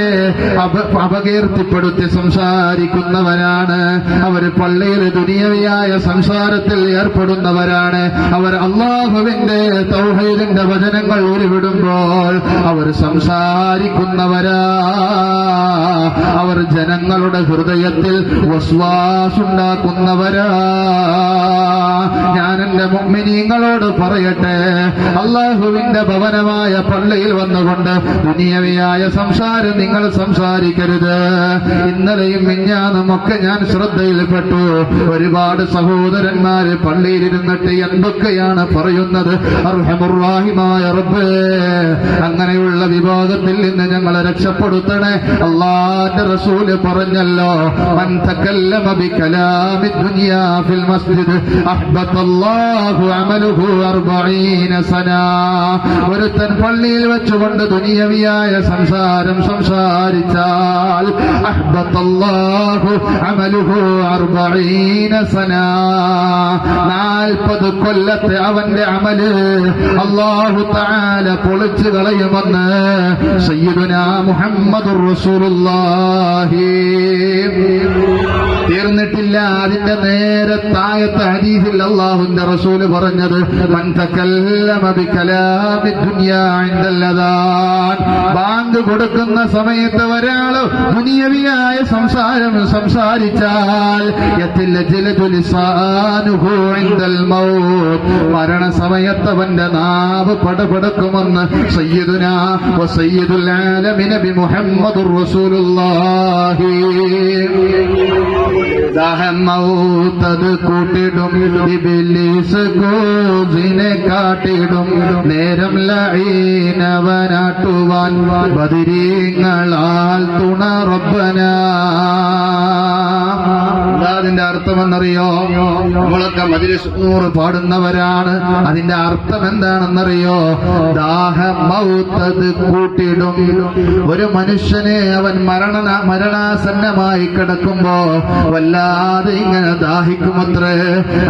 അപകീർത്തിപ്പെടുത്തി സംസാരിക്കുന്നവരാണ്. അവർ പള്ളിയിൽ ദുനിയവിയായ സംസാരത്തിൽ ഏർപ്പെടുന്നവരാണ്. അവർ അല്ലാഹുവിന്റെ തൗഹീദിന്റെ വചനങ്ങൾ ഉരുവിടുമ്പോൾ അവർ സംസാരിക്കുന്നവരാ. അവർ ജനങ്ങളുടെ ഹൃദയത്തിൽ വസ്വാസുണ്ടാക്കുന്നവരാ. ഞാൻ എന്റെ മുഅ്മിനീങ്ങളോട് പറയട്ടെ, അല്ലാഹുവിന്റെ ഭവനമായ പള്ളിയിൽ വന്നുകൊണ്ട് ദുനിയവിയായ സംസാരം നിങ്ങൾ സംസാരിക്കരുത്. ഇന്നലെയും മിഞ്ഞാന്നുമൊക്കെ ഞാൻ ശ്രദ്ധയിൽപ്പെട്ടു, ഒരുപാട് സഹോദരന്മാര് പള്ളിയിലിരുന്നിട്ട് എന്തൊക്കെയാണ് പറയുന്നത്. അർഹമുർറാഹിമായ റബ്ബേ, അങ്ങനെയുള്ള വിവാദത്തിൽ നിന്ന് ഞങ്ങളെ രക്ഷപ്പെടുത്തണേ. അല്ലാഹുവിന്റെ റസൂല് പറഞ്ഞല്ലോ, മൻ തകല്ലമ ബികലാമി ദുനിയാ ഫിൽ മസ്ജിദ് അഹ്ബതല്ലാഹു അമലുഹു 40 സന. ഒരുത്തൻ പള്ളിയിൽ വെച്ചുകൊണ്ട് ദുനിയവിയായ സംസാരം സംസാരിച്ചാൽ അഹ്ബതല്ലാഹു അമലുഹു 40 സന, 40 കൊല്ലത്തെ അവന്റെ അമല് അല്ലാഹു തആല പൊളിച്ചു കളയുമെന്ന് സയ്യിദുനാ മുഹമ്മദുർ റസൂലുള്ളാഹി. തീർന്നിട്ടില്ല, അതിന്റെ നേരെ താഴത്തെ ഹദീസിൽ അല്ലാഹുവിന്റെ റസൂല് പറഞ്ഞത്, മൻ തകല്ലമ ബികലാമി ദുനിയാ ഇൻദൽ അദാൻ, ബാങ്ക് കൊടുക്കുന്ന സമയത്ത് ഒരാള് ദുനിയവിയായ സംസാരം സംസാരിച്ചാൽ യതലജലു ലിസാനുഹു ഇൻദൽ മൗത്ത്, മരണസമയത്ത് അവന്റെ നാവ് പടപടക്കുമെന്ന് സയ്യിദുനാ വ സയ്യിദുൽ ആലമീൻ നബി മുഹമ്മദുർ റസൂലുള്ളാഹി. ദാഹമൗത്തത് കൂട്ടിടും, ഇബ്ലീസ് കോസിനെ കാട്ടിടും, നേരം ലഈനവനാട്ടുവാൻ ബദരീങ്ങളാൽ തുണ റബ്ബനാ. അതിന്റെ അർത്ഥമെന്നറിയോ? നമ്മളൊക്കെ മജ്‌ലിസ് നൂറ് പാടുന്നവരാണ്. അതിന്റെ അർത്ഥം എന്താണെന്നറിയോ? ദാഹമൗത്തത് കൂട്ടിടും. ഒരു മനുഷ്യനെ അവൻ മരണാസന്നമായി കിടക്കുമ്പോ വല്ലാതെ ഇങ്ങനെ ദാഹിക്കുമത്രേ.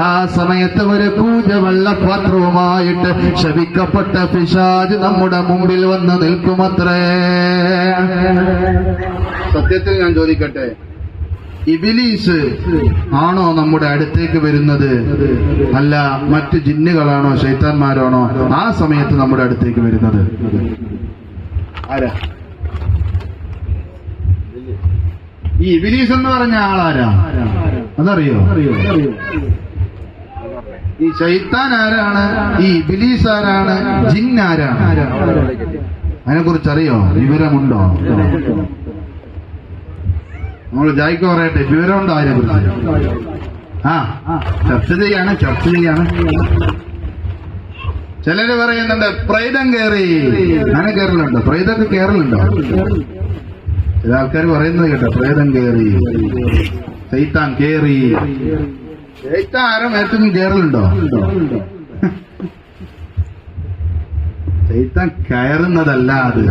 ആ സമയത്ത് ഒരു കൂജ വെള്ളപാത്രവുമായിട്ട് ശപിക്കപ്പെട്ട പിശാച് നമ്മുടെ മുമ്പിൽ വന്ന് നിൽക്കുമത്രേ. സത്യത്തിൽ ഞാൻ ചോദിക്കട്ടെ, ഇബ്ലീസ് ആണോ നമ്മുടെ അടുത്തേക്ക് വരുന്നത്? അല്ല മറ്റ് ജിന്നുകളാണോ ശൈത്താന്മാരാണോ ആ സമയത്ത് നമ്മുടെ അടുത്തേക്ക് വരുന്നത്? ആരാ? ഈ ഇബ്ലീസ് എന്ന് പറഞ്ഞ ആളാരാ? അതറിയോ? ഈ ശൈത്താൻ ആരാണ്? ഈ ഇബ്ലീസ് ആരാണ്? ജിന്നാരാണ്? അതിനെ കുറിച്ചറിയോ? വിവരമുണ്ടോ? നമ്മൾ ജായിക്ക് പറയട്ടെ, വിവരമുണ്ടോ അതിനെ കുറിച്ച്? ചർച്ച ചെയ്യാണ്. ചിലര് പറയുന്നുണ്ട് പ്രൈതം കയറി. അങ്ങനെ കയറലുണ്ടോ? പ്രൈതൊക്കെ കയറലുണ്ടോ? ചില ആൾക്കാർ പറയുന്നത് കേട്ടോ, പ്രേതം കയറി, ശൈത്താൻ കയറി. ശൈത്താൻ ആരും ഏറ്റവും കയറലുണ്ടോ? ശൈത്താൻ കയറുന്നതല്ല, അത്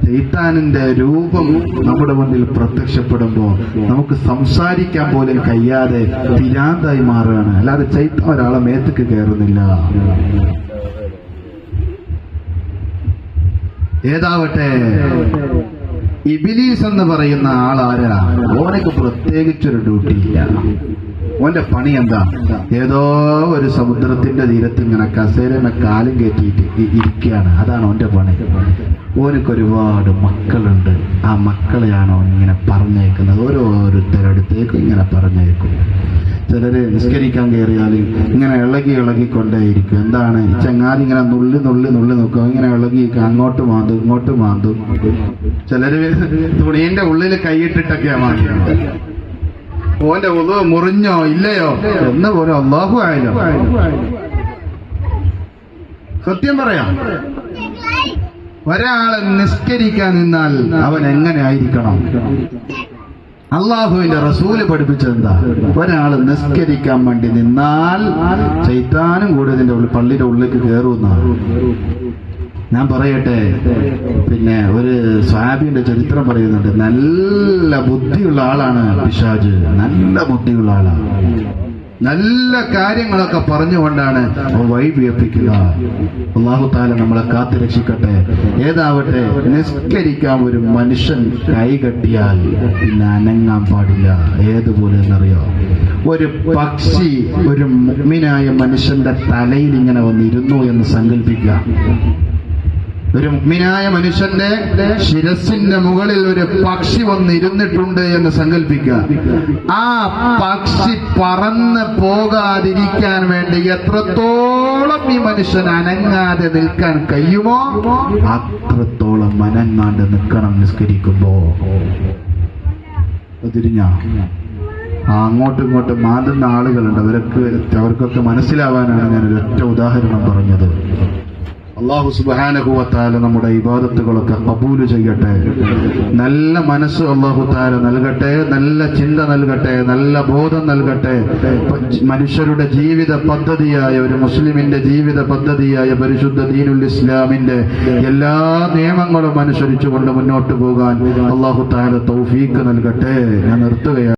ശൈത്താനിന്റെ രൂപം നമ്മുടെ മുന്നിൽ പ്രത്യക്ഷപ്പെടുമ്പോ നമുക്ക് സംസാരിക്കാൻ പോലും കഴിയാതെ പിരാന്തായി മാറുകയാണ്. അല്ലാതെ ശൈത്താൻ ഒരാളെ മേത്തേക്ക് കയറുന്നില്ല. ഏതാവട്ടെ, ഇബ്ലീസ് എന്ന് പറയുന്ന ആളാരാ? ഓനക്ക് പ്രത്യേകിച്ചൊരു ഡ്യൂട്ടിയില്ല. ഓന്റെ പണി എന്താ? ഏതോ ഒരു സമുദ്രത്തിന്റെ തീരത്ത് ഇങ്ങനെ കസേരമ കാലും കയറ്റിയിട്ട് ഇരിക്കുകയാണ്. അതാണ് ഓന്റെ പണി. ഓനക്ക് ഒരുപാട് മക്കളുണ്ട്. ആ മക്കളെയാണ് ഓൻ ഇങ്ങനെ പറഞ്ഞേക്കുന്നത്. ഓരോരുത്തരടുത്തേക്കും ഇങ്ങനെ പറഞ്ഞേക്കും. ചിലര് നിസ്കരിക്കാൻ കയറിയാൽ ഇങ്ങനെ ഇളകിക്കൊണ്ടേയിരിക്കും. എന്താണ്? ചങ്ങാതി ഇങ്ങനെ നുള്ളി നോക്കും. ഇങ്ങനെ ഇളകി അങ്ങോട്ട് മാന്തും ഇങ്ങോട്ട് മാന്തും. ചിലര് തുണീന്റെ ഉള്ളിൽ കൈയിട്ടിട്ടൊക്കെയാ മാന്തുന്നത്. ഓന്റെ ഉളു മുറിഞ്ഞോ ഇല്ലയോ എന്ന് പോലെ അല്ലാഹു ആയാലോ. സത്യം പറയാം, ഒരാളെ നിസ്കരിക്കാൻ നിന്നാൽ അവൻ എങ്ങനെ ആയിരിക്കണം? അള്ളാഹുവിന്റെ റസൂല് പഠിപ്പിച്ചതെന്താ? ഒരാള് നിസ്കരിക്കാൻ വേണ്ടി നിന്നാൽ ശൈത്താനും കൂടെ ഇതിന്റെ പള്ളിയുടെ ഉള്ളിലേക്ക് കയറുമെന്നാണ്. ഞാൻ പറയട്ടെ, പിന്നെ ഒരു സ്വഹാബിയുടെ ചരിത്രം പറയുന്നുണ്ട്. നല്ല ബുദ്ധിയുള്ള ആളാണ് പിശാച്, നല്ല ബുദ്ധിയുള്ള ആളാണ്. നല്ല കാര്യങ്ങളൊക്കെ പറഞ്ഞുകൊണ്ടാണ് വഴി വിയപ്പിക്കുക. അല്ലാഹു തആല നമ്മളെ കാത്തുരക്ഷിക്കട്ടെ. ഏതാവട്ടെ, നിസ്കരിക്കാൻ ഒരു മനുഷ്യൻ കൈകെട്ടിയാൽ പിന്നെ അനങ്ങാൻ പാടില്ല. ഏതുപോലെ എന്നറിയോ? ഒരു പക്ഷി ഒരു മുഅ്മിനായ മനുഷ്യന്റെ തലയിൽ ഇങ്ങനെ വന്നിരുന്നു എന്ന് സങ്കല്പിക്കുക. ഒരു മുഅ്മിനായ മനുഷ്യന്റെ ശിരസിന്റെ മുകളിൽ ഒരു പക്ഷി വന്നിരുന്നിട്ടുണ്ട് എന്ന് സങ്കല്പിക്കുക. ആ പക്ഷി പറന്ന് പോകാതിരിക്കാൻ വേണ്ടി എത്രത്തോളം ഈ മനുഷ്യൻ അനങ്ങാതെ നിൽക്കാൻ കഴിയുമോ അത്രത്തോളം അനങ്ങാണ്ട് നിൽക്കണം നിസ്കരിക്കുമ്പോ. തിരിഞ്ഞ അങ്ങോട്ടും ഇങ്ങോട്ടും മാതുന്ന ആളുകളുണ്ട്. അവർക്കൊക്കെ മനസ്സിലാവാനാണ് ഞാൻ ഒരൊറ്റ ഉദാഹരണം പറഞ്ഞത്. അല്ലാഹു സുബ്ഹാനഹു വ തആല നമ്മുടെ ഇബാദത്തുകളൊക്കെ കബൂൽ ചെയ്യട്ടെ. നല്ല മനസ്സ് അല്ലാഹു തആല നൽകട്ടെ, നല്ല ചിന്ത നൽകട്ടെ, നല്ല ബോധം നൽകട്ടെ. മനുഷ്യരുടെ ജീവിത പദ്ധതിയായ, ഒരു മുസ്ലിമിന്റെ ജീവിത പദ്ധതിയായ പരിശുദ്ധ ദീനുൽ ഇസ്ലാമിന്റെ എല്ലാ നിയമങ്ങളും അനുസരിച്ചുകൊണ്ട് മുന്നോട്ട് പോകാൻ അല്ലാഹു തആല തൗഫീഖ് നൽകട്ടെ. ഞാൻ നിർത്തുകയാണ്.